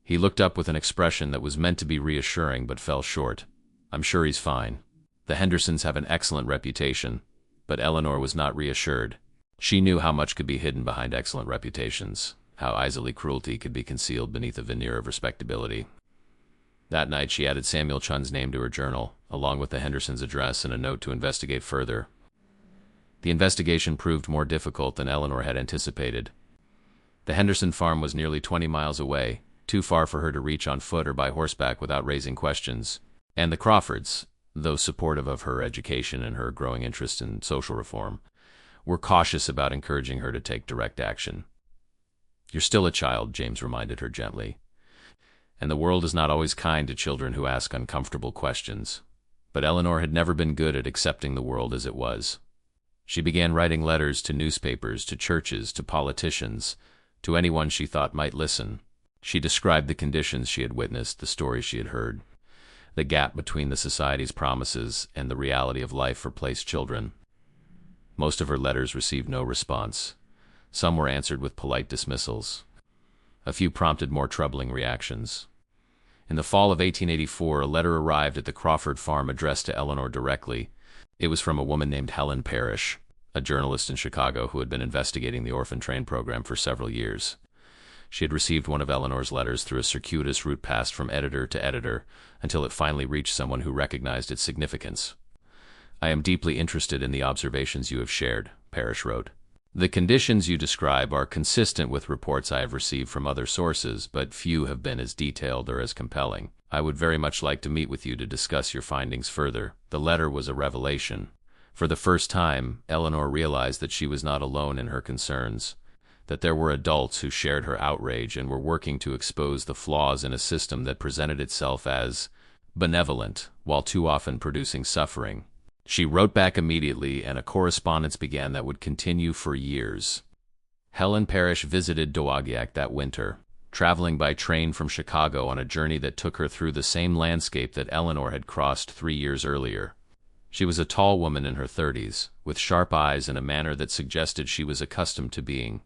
He looked up with an expression that was meant to be reassuring but fell short. I'm sure he's fine. The Hendersons have an excellent reputation, but Eleanor was not reassured. She knew how much could be hidden behind excellent reputations, how easily cruelty could be concealed beneath a veneer of respectability. That night she added Samuel Chun's name to her journal, along with the Hendersons' address and a note to investigate further. The investigation proved more difficult than Eleanor had anticipated. The Henderson farm was nearly 20 miles away, too far for her to reach on foot or by horseback without raising questions, and the Crawfords, though supportive of her education and her growing interest in social reform, were cautious about encouraging her to take direct action. You're still a child, James reminded her gently, and the world is not always kind to children who ask uncomfortable questions. But Eleanor had never been good at accepting the world as it was. She began writing letters to newspapers, to churches, to politicians, to anyone she thought might listen. She described the conditions she had witnessed, the stories she had heard, the gap between the society's promises and the reality of life for placed children. Most of her letters received no response. Some were answered with polite dismissals. A few prompted more troubling reactions. In the fall of 1884, a letter arrived at the Crawford farm addressed to Eleanor directly. It was from a woman named Helen Parrish, a journalist in Chicago who had been investigating the Orphan train program for several years. She had received one of Eleanor's letters through a circuitous route passed from editor to editor until it finally reached someone who recognized its significance. I am deeply interested in the observations you have shared, Parrish wrote. The conditions you describe are consistent with reports I have received from other sources, but few have been as detailed or as compelling. I would very much like to meet with you to discuss your findings further. The letter was a revelation. For the first time, Eleanor realized that she was not alone in her concerns, that there were adults who shared her outrage and were working to expose the flaws in a system that presented itself as benevolent, while too often producing suffering. She wrote back immediately, and a correspondence began that would continue for years. Helen Parrish visited Dowagiac that winter, traveling by train from Chicago on a journey that took her through the same landscape that Eleanor had crossed 3 years earlier. She was a tall woman in her 30s, with sharp eyes and a manner that suggested she was accustomed to being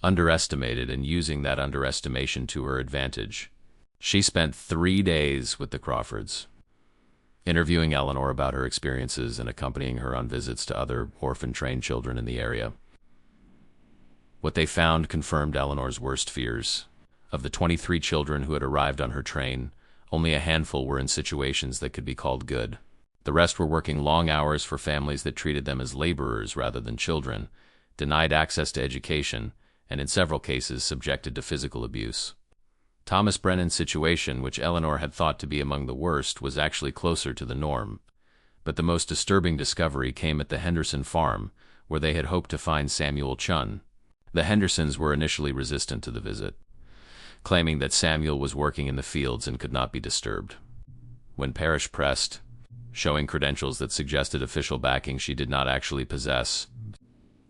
underestimated and using that underestimation to her advantage. She spent 3 days with the Crawfords, interviewing Eleanor about her experiences and accompanying her on visits to other orphan-trained children in the area. What they found confirmed Eleanor's worst fears. Of the 23 children who had arrived on her train, only a handful were in situations that could be called good. The rest were working long hours for families that treated them as laborers rather than children, denied access to education, and in several cases subjected to physical abuse. Thomas Brennan's situation, which Eleanor had thought to be among the worst, was actually closer to the norm. But the most disturbing discovery came at the Henderson farm, where they had hoped to find Samuel Chun. The Hendersons were initially resistant to the visit, claiming that Samuel was working in the fields and could not be disturbed. When Parrish pressed, showing credentials that suggested official backing she did not actually possess,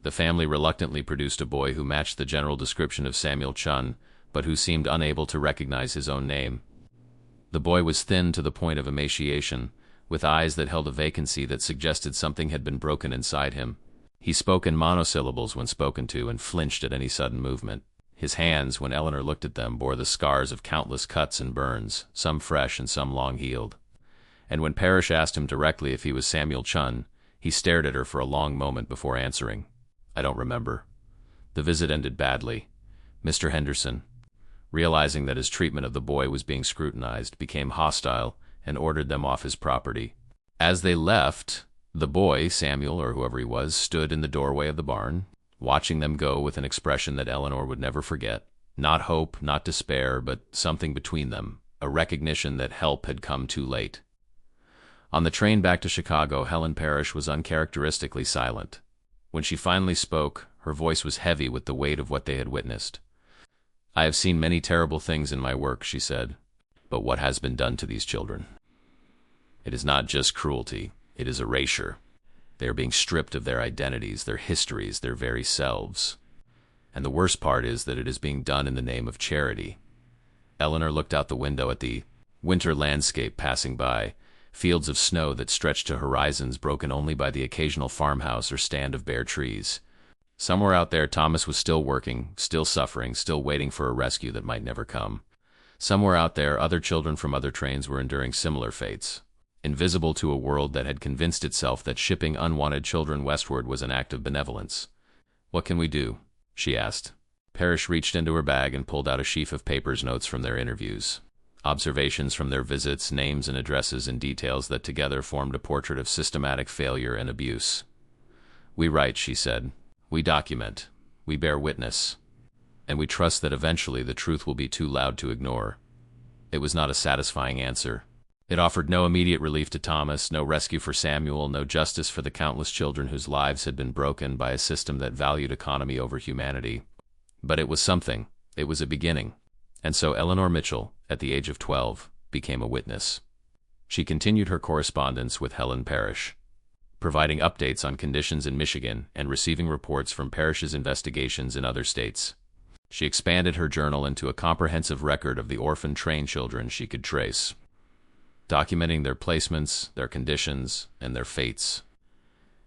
the family reluctantly produced a boy who matched the general description of Samuel Chun, but who seemed unable to recognize his own name. The boy was thin to the point of emaciation, with eyes that held a vacancy that suggested something had been broken inside him. He spoke in monosyllables when spoken to and flinched at any sudden movement. His hands, when Eleanor looked at them, bore the scars of countless cuts and burns, some fresh and some long-healed. And when Parrish asked him directly if he was Samuel Chun, he stared at her for a long moment before answering. "I don't remember." The visit ended badly. Mr. Henderson, realizing that his treatment of the boy was being scrutinized, became hostile and ordered them off his property. As they left, the boy, Samuel or whoever he was, stood in the doorway of the barn, watching them go with an expression that Eleanor would never forget. Not hope, not despair, but something between them, a recognition that help had come too late. On the train back to Chicago, Helen Parrish was uncharacteristically silent. When she finally spoke, her voice was heavy with the weight of what they had witnessed. "I have seen many terrible things in my work," she said, "but what has been done to these children? It is not just cruelty, it is erasure. They are being stripped of their identities, their histories, their very selves. And the worst part is that it is being done in the name of charity." Eleanor looked out the window at the winter landscape passing by, fields of snow that stretched to horizons broken only by the occasional farmhouse or stand of bare trees. Somewhere out there, Thomas was still working, still suffering, still waiting for a rescue that might never come. Somewhere out there, other children from other trains were enduring similar fates, invisible to a world that had convinced itself that shipping unwanted children westward was an act of benevolence. "What can we do?" she asked. Parrish reached into her bag and pulled out a sheaf of papers, notes from their interviews. Observations from their visits, names and addresses and details that together formed a portrait of systematic failure and abuse. "We write," she said. "We document. We bear witness. And we trust that eventually the truth will be too loud to ignore." It was not a satisfying answer. It offered no immediate relief to Thomas, no rescue for Samuel, no justice for the countless children whose lives had been broken by a system that valued economy over humanity. But it was something. It was a beginning. And so Eleanor Mitchell, at the age of 12, became a witness. She continued her correspondence with Helen Parrish, providing updates on conditions in Michigan and receiving reports from Parrish's investigations in other states. She expanded her journal into a comprehensive record of the orphan train children she could trace, documenting their placements, their conditions, and their fates.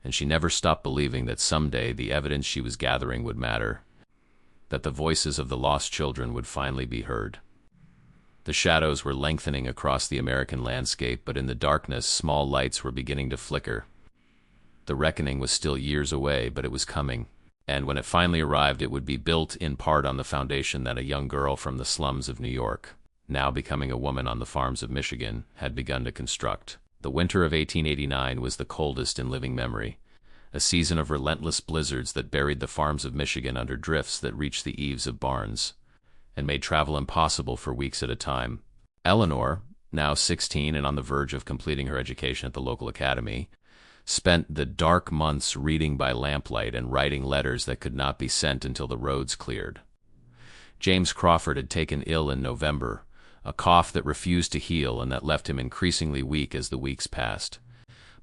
And she never stopped believing that someday the evidence she was gathering would matter, that the voices of the lost children would finally be heard. The shadows were lengthening across the American landscape, but in the darkness, small lights were beginning to flicker. The reckoning was still years away, but it was coming. And when it finally arrived, it would be built in part on the foundation that a young girl from the slums of New York, now becoming a woman on the farms of Michigan, had begun to construct. The winter of 1889 was the coldest in living memory, a season of relentless blizzards that buried the farms of Michigan under drifts that reached the eaves of barns, and made travel impossible for weeks at a time. Eleanor, now 16 and on the verge of completing her education at the local academy, spent the dark months reading by lamplight and writing letters that could not be sent until the roads cleared. James Crawford had taken ill in November, a cough that refused to heal and that left him increasingly weak as the weeks passed.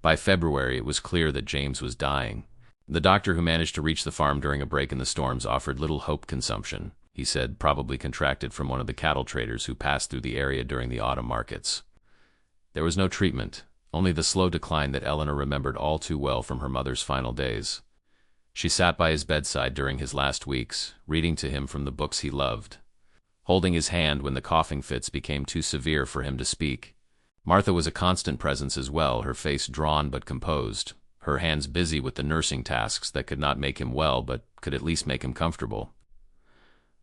By February, it was clear that James was dying. The doctor who managed to reach the farm during a break in the storms offered little hope. Consumption, he said, probably contracted from one of the cattle traders who passed through the area during the autumn markets. There was no treatment, only the slow decline that Eleanor remembered all too well from her mother's final days. She sat by his bedside during his last weeks, reading to him from the books he loved, holding his hand when the coughing fits became too severe for him to speak. Martha was a constant presence as well, her face drawn but composed, her hands busy with the nursing tasks that could not make him well but could at least make him comfortable.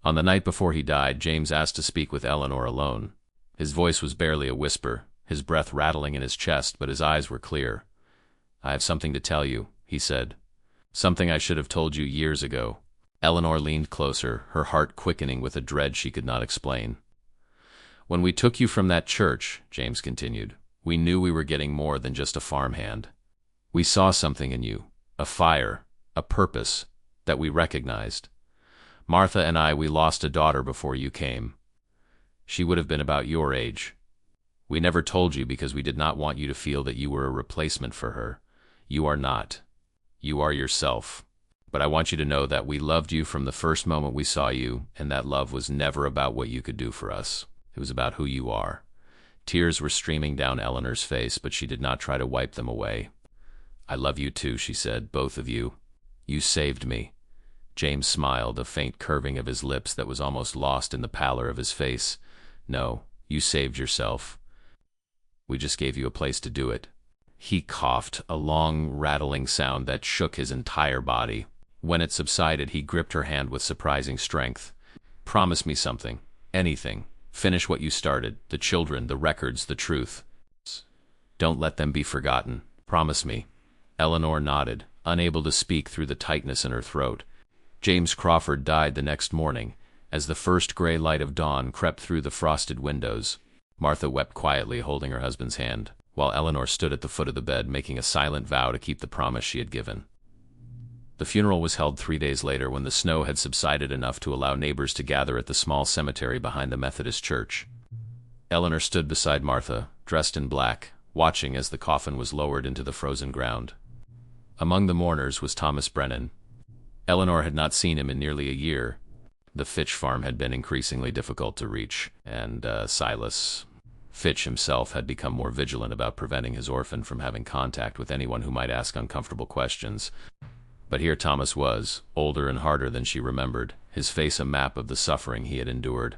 On the night before he died, James asked to speak with Eleanor alone. His voice was barely a whisper, his breath rattling in his chest, but his eyes were clear. "I have something to tell you," he said. "Something I should have told you years ago." Eleanor leaned closer, her heart quickening with a dread she could not explain. "When we took you from that church," James continued, "we knew we were getting more than just a farmhand. We saw something in you, a fire, a purpose, that we recognized. Martha and I, we lost a daughter before you came. She would have been about your age. We never told you because we did not want you to feel that you were a replacement for her. You are not. You are yourself. But I want you to know that we loved you from the first moment we saw you, and that love was never about what you could do for us. It was about who you are." Tears were streaming down Eleanor's face, but she did not try to wipe them away. "I love you too," she said, "both of you. You saved me. James smiled, a faint curving of his lips that was almost lost in the pallor of his face. No, you saved yourself. We just gave you a place to do it. He coughed, a long, rattling sound that shook his entire body. When it subsided, he gripped her hand with surprising strength. Promise me something. Anything. Finish what you started. The children, the records, the truth. Don't let them be forgotten. Promise me. Eleanor nodded, unable to speak through the tightness in her throat. James Crawford died the next morning, as the first gray light of dawn crept through the frosted windows. Martha wept quietly, holding her husband's hand, while Eleanor stood at the foot of the bed, making a silent vow to keep the promise she had given. The funeral was held 3 days later, when the snow had subsided enough to allow neighbors to gather at the small cemetery behind the Methodist church. Eleanor stood beside Martha, dressed in black, watching as the coffin was lowered into the frozen ground. Among the mourners was Thomas Brennan. Eleanor had not seen him in nearly a year. The Fitch farm had been increasingly difficult to reach, and Silas Fitch himself had become more vigilant about preventing his orphan from having contact with anyone who might ask uncomfortable questions. But here Thomas was, older and harder than she remembered, his face a map of the suffering he had endured.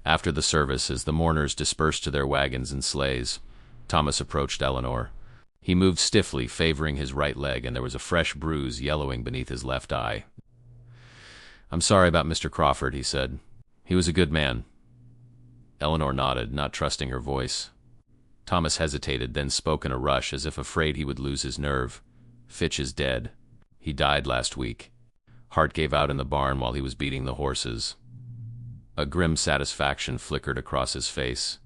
After the service, as the mourners dispersed to their wagons and sleighs, Thomas approached Eleanor. He moved stiffly, favoring his right leg, and there was a fresh bruise yellowing beneath his left eye. "I'm sorry about Mr. Crawford," he said. "He was a good man." Eleanor nodded, not trusting her voice. Thomas hesitated, then spoke in a rush, as if afraid he would lose his nerve. "Fitch is dead. He died last week. Heart gave out in the barn while he was beating the horses." A grim satisfaction flickered across his face.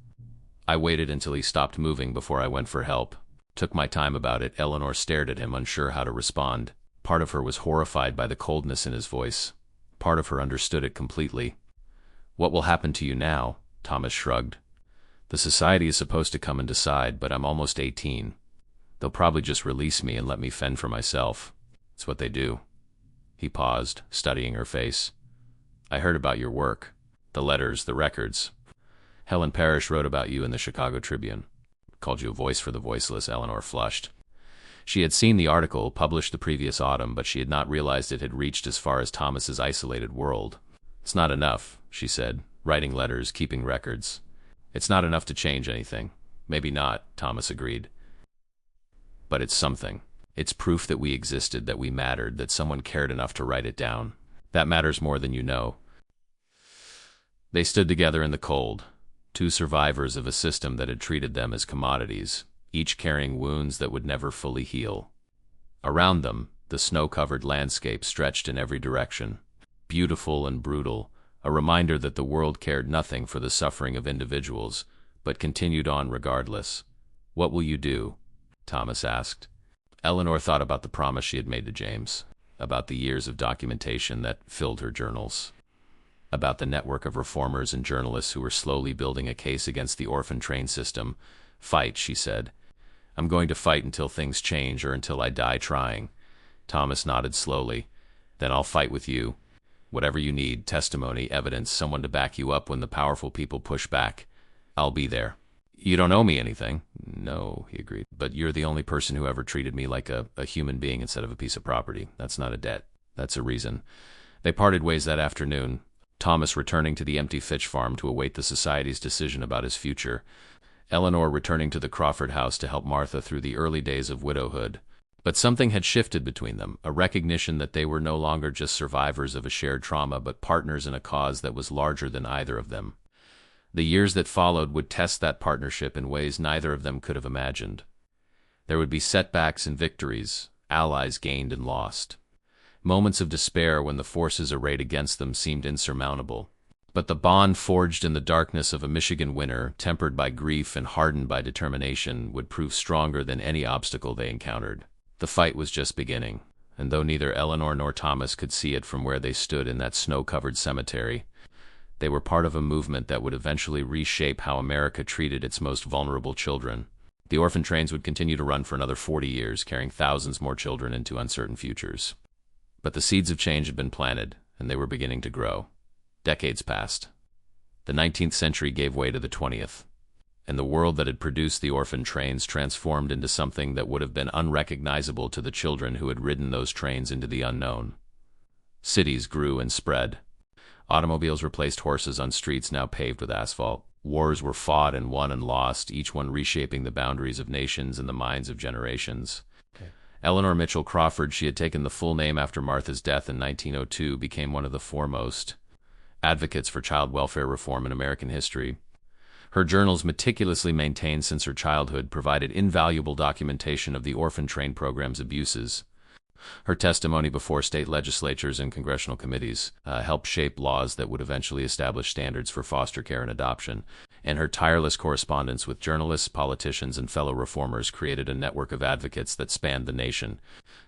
"I waited until he stopped moving before I went for help. Took my time about it." Eleanor stared at him, unsure how to respond. Part of her was horrified by the coldness in his voice. Part of her understood it completely. "What will happen to you now?" Thomas shrugged. "The society is supposed to come and decide, but I'm almost 18. They'll probably just release me and let me fend for myself. It's what they do." He paused, studying her face. "I heard about your work. The letters, the records. Helen Parrish wrote about you in the Chicago Tribune. Called you a voice for the voiceless." Eleanor flushed. She had seen the article, published the previous autumn, but she had not realized it had reached as far as Thomas's isolated world. "It's not enough," she said, "writing letters, keeping records. It's not enough to change anything." "Maybe not," Thomas agreed. "But it's something. It's proof that we existed, that we mattered, that someone cared enough to write it down. That matters more than you know." They stood together in the cold, two survivors of a system that had treated them as commodities, each carrying wounds that would never fully heal. Around them, the snow-covered landscape stretched in every direction, beautiful and brutal, a reminder that the world cared nothing for the suffering of individuals, but continued on regardless. "What will you do?" Thomas asked. Eleanor thought about the promise she had made to James, about the years of documentation that filled her journals, about the network of reformers and journalists who were slowly building a case against the orphan train system. "Fight," she said. "I'm going to fight until things change, or until I die trying." Thomas nodded slowly. "Then I'll fight with you. Whatever you need, testimony, evidence, someone to back you up when the powerful people push back. I'll be there." "You don't owe me anything." "No," he agreed. "But you're the only person who ever treated me like a human being instead of a piece of property. That's not a debt. That's a reason." They parted ways that afternoon, Thomas returning to the empty Fitch farm to await the society's decision about his future, Eleanor returning to the Crawford house to help Martha through the early days of widowhood. But something had shifted between them, a recognition that they were no longer just survivors of a shared trauma, but partners in a cause that was larger than either of them. The years that followed would test that partnership in ways neither of them could have imagined. There would be setbacks and victories, allies gained and lost, moments of despair when the forces arrayed against them seemed insurmountable. But the bond forged in the darkness of a Michigan winter, tempered by grief and hardened by determination, would prove stronger than any obstacle they encountered. The fight was just beginning, and though neither Eleanor nor Thomas could see it from where they stood in that snow-covered cemetery, they were part of a movement that would eventually reshape how America treated its most vulnerable children. The orphan trains would continue to run for another 40 years, carrying thousands more children into uncertain futures. But the seeds of change had been planted, and they were beginning to grow. Decades passed. The 19th century gave way to the 20th. and the world that had produced the orphan trains transformed into something that would have been unrecognizable to the children who had ridden those trains into the unknown. Cities grew and spread. Automobiles replaced horses on streets now paved with asphalt. Wars were fought and won and lost, each one reshaping the boundaries of nations and the minds of generations. Eleanor Mitchell Crawford, she had taken the full name after Martha's death in 1902, became one of the foremost advocates for child welfare reform in American history. Her journals, meticulously maintained since her childhood, provided invaluable documentation of the orphan train program's abuses. Her testimony before state legislatures and congressional committees helped shape laws that would eventually establish standards for foster care and adoption, and her tireless correspondence with journalists, politicians, and fellow reformers created a network of advocates that spanned the nation.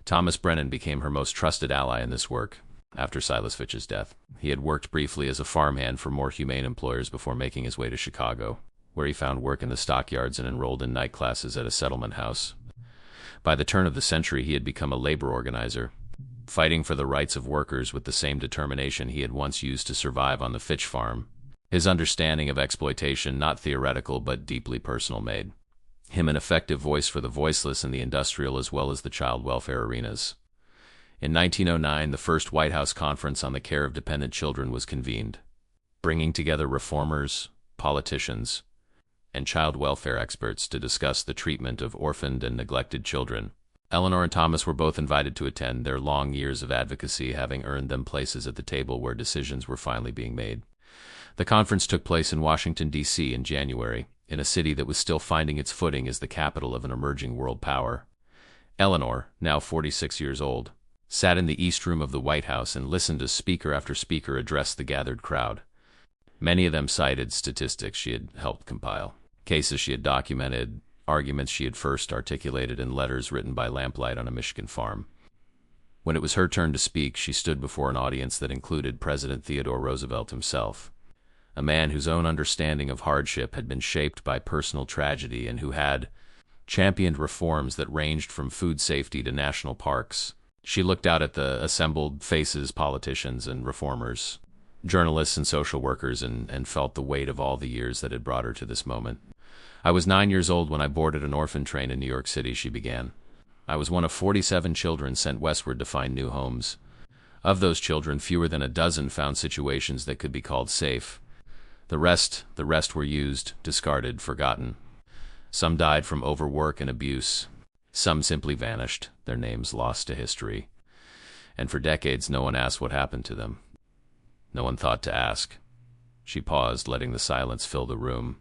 Thomas Brennan became her most trusted ally in this work. After Silas Fitch's death, he had worked briefly as a farmhand for more humane employers before making his way to Chicago, where he found work in the stockyards and enrolled in night classes at a settlement house. By the turn of the century, he had become a labor organizer, fighting for the rights of workers with the same determination he had once used to survive on the Fitch farm. His understanding of exploitation, not theoretical but deeply personal, made him an effective voice for the voiceless in the industrial as well as the child welfare arenas. In 1909, the first White House Conference on the Care of Dependent Children was convened, bringing together reformers, politicians, and child welfare experts to discuss the treatment of orphaned and neglected children. Eleanor and Thomas were both invited to attend, their long years of advocacy having earned them places at the table where decisions were finally being made. The conference took place in Washington, D.C. in January, in a city that was still finding its footing as the capital of an emerging world power. Eleanor, now 46 years old, sat in the East Room of the White House and listened as speaker after speaker addressed the gathered crowd. Many of them cited statistics she had helped compile, cases she had documented, arguments she had first articulated in letters written by lamplight on a Michigan farm. When it was her turn to speak, she stood before an audience that included President Theodore Roosevelt himself, a man whose own understanding of hardship had been shaped by personal tragedy and who had championed reforms that ranged from food safety to national parks. She looked out at the assembled faces, politicians and reformers, journalists and social workers, and felt the weight of all the years that had brought her to this moment. "I was 9 years old when I boarded an orphan train in New York City," she began. "I was one of 47 children sent westward to find new homes. Of those children, fewer than a dozen found situations that could be called safe. The rest were used, discarded, forgotten. Some died from overwork and abuse. Some simply vanished, their names lost to history. And for decades, no one asked what happened to them. No one thought to ask." She paused, letting the silence fill the room.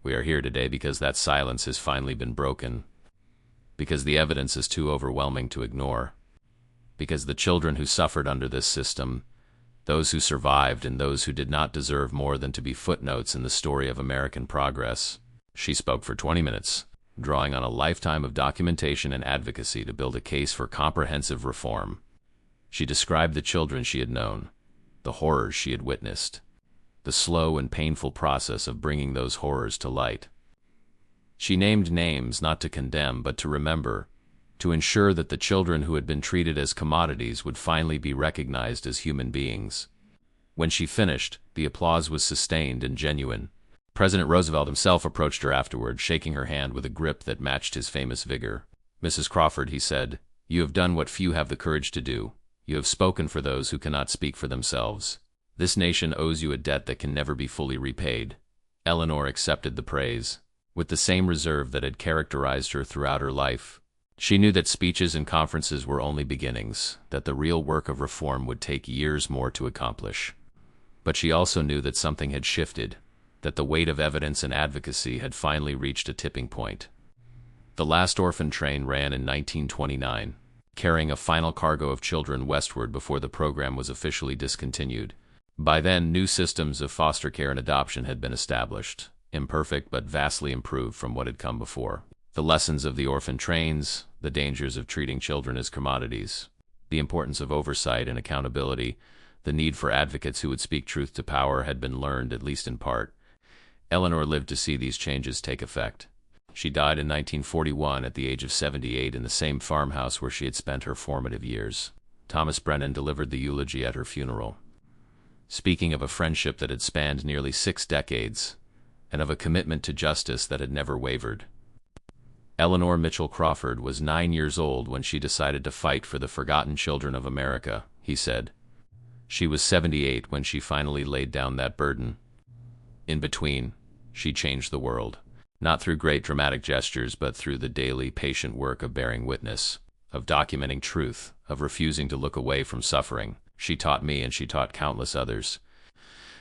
"We are here today because that silence has finally been broken. Because the evidence is too overwhelming to ignore. Because the children who suffered under this system, those who survived and those who did not, deserve more than to be footnotes in the story of American progress." She spoke for 20 minutes, drawing on a lifetime of documentation and advocacy to build a case for comprehensive reform. She described the children she had known, the horrors she had witnessed, the slow and painful process of bringing those horrors to light. She named names not to condemn but to remember, to ensure that the children who had been treated as commodities would finally be recognized as human beings. When she finished, the applause was sustained and genuine. President Roosevelt himself approached her afterward, shaking her hand with a grip that matched his famous vigor. "Mrs. Crawford," he said, "you have done what few have the courage to do. You have spoken for those who cannot speak for themselves. This nation owes you a debt that can never be fully repaid." Eleanor accepted the praise, with the same reserve that had characterized her throughout her life. She knew that speeches and conferences were only beginnings, that the real work of reform would take years more to accomplish. But she also knew that something had shifted, that the weight of evidence and advocacy had finally reached a tipping point. The last orphan train ran in 1929, carrying a final cargo of children westward before the program was officially discontinued. By then, new systems of foster care and adoption had been established, imperfect but vastly improved from what had come before. The lessons of the orphan trains, the dangers of treating children as commodities, the importance of oversight and accountability, the need for advocates who would speak truth to power had been learned, at least in part. Eleanor lived to see these changes take effect. She died in 1941 at the age of 78 in the same farmhouse where she had spent her formative years. Thomas Brennan delivered the eulogy at her funeral. Speaking of a friendship that had spanned nearly 6 decades, and of a commitment to justice that had never wavered. Eleanor Mitchell Crawford was 9 years old when she decided to fight for the forgotten children of America, he said. She was 78 when she finally laid down that burden. In between, she changed the world, not through great dramatic gestures, but through the daily, patient work of bearing witness, of documenting truth, of refusing to look away from suffering. She taught me, and she taught countless others,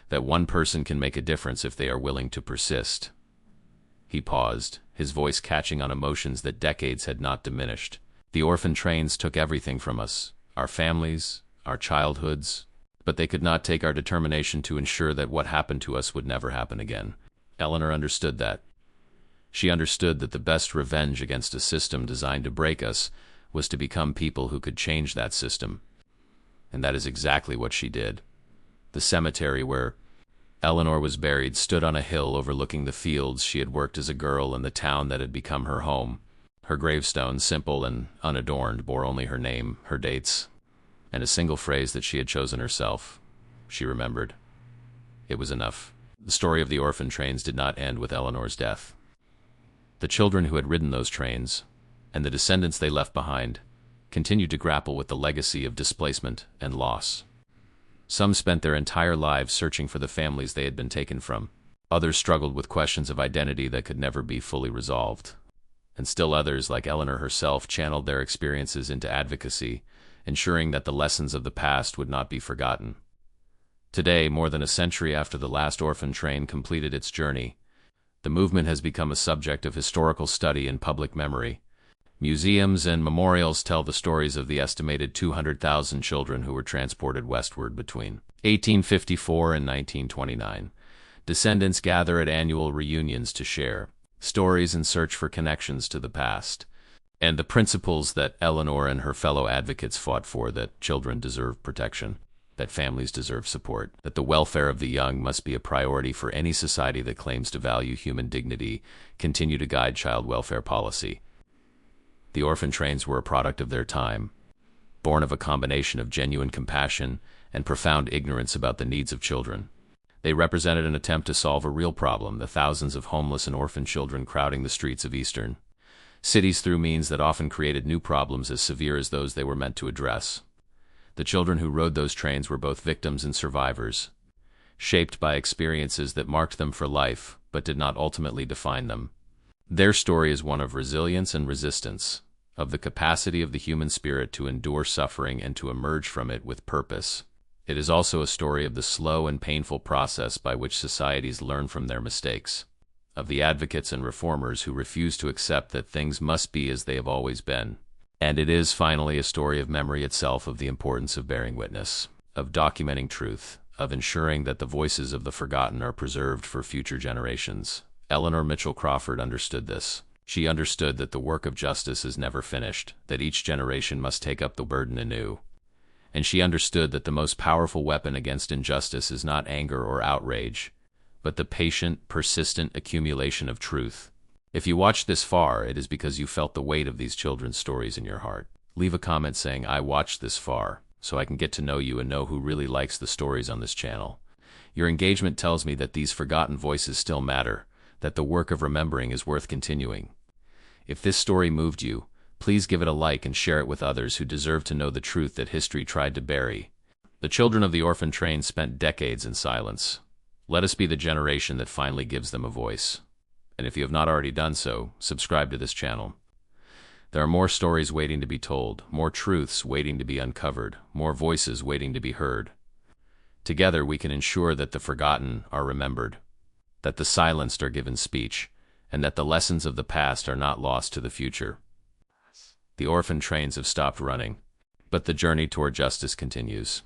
that one person can make a difference if they are willing to persist. He paused, his voice catching on emotions that decades had not diminished. The orphan trains took everything from us, our families, our childhoods, but they could not take our determination to ensure that what happened to us would never happen again. Eleanor understood that. She understood that the best revenge against a system designed to break us was to become people who could change that system. And that is exactly what she did. The cemetery where Eleanor was buried stood on a hill overlooking the fields she had worked as a girl and the town that had become her home. Her gravestone, simple and unadorned, bore only her name, her dates, and a single phrase that she had chosen herself. She remembered. It was enough. The story of the orphan trains did not end with Eleanor's death. The children who had ridden those trains, and the descendants they left behind, continued to grapple with the legacy of displacement and loss. Some spent their entire lives searching for the families they had been taken from. Others struggled with questions of identity that could never be fully resolved. And still others, like Eleanor herself, channeled their experiences into advocacy, ensuring that the lessons of the past would not be forgotten. Today, more than a century after the last orphan train completed its journey, the movement has become a subject of historical study and public memory. Museums and memorials tell the stories of the estimated 200,000 children who were transported westward between 1854 and 1929. Descendants gather at annual reunions to share stories and search for connections to the past, and the principles that Eleanor and her fellow advocates fought for, that children deserve protection, that families deserve support, that the welfare of the young must be a priority for any society that claims to value human dignity, continue to guide child welfare policy. The orphan trains were a product of their time, born of a combination of genuine compassion and profound ignorance about the needs of children. They represented an attempt to solve a real problem, the thousands of homeless and orphan children crowding the streets of eastern cities through means that often created new problems as severe as those they were meant to address. The children who rode those trains were both victims and survivors, shaped by experiences that marked them for life, but did not ultimately define them. Their story is one of resilience and resistance, of the capacity of the human spirit to endure suffering and to emerge from it with purpose. It is also a story of the slow and painful process by which societies learn from their mistakes, of the advocates and reformers who refuse to accept that things must be as they have always been. And it is, finally, a story of memory itself, of the importance of bearing witness, of documenting truth, of ensuring that the voices of the forgotten are preserved for future generations. Eleanor Mitchell Crawford understood this. She understood that the work of justice is never finished, that each generation must take up the burden anew. And she understood that the most powerful weapon against injustice is not anger or outrage, but the patient, persistent accumulation of truth. If you watched this far, it is because you felt the weight of these children's stories in your heart. Leave a comment saying, "I watched this far," so I can get to know you and know who really likes the stories on this channel. Your engagement tells me that these forgotten voices still matter, that the work of remembering is worth continuing. If this story moved you, please give it a like and share it with others who deserve to know the truth that history tried to bury. The children of the orphan train spent decades in silence. Let us be the generation that finally gives them a voice. And if you have not already done so, subscribe to this channel. There are more stories waiting to be told, more truths waiting to be uncovered, more voices waiting to be heard. Together we can ensure that the forgotten are remembered, that the silenced are given speech, and that the lessons of the past are not lost to the future. The orphan trains have stopped running, but the journey toward justice continues.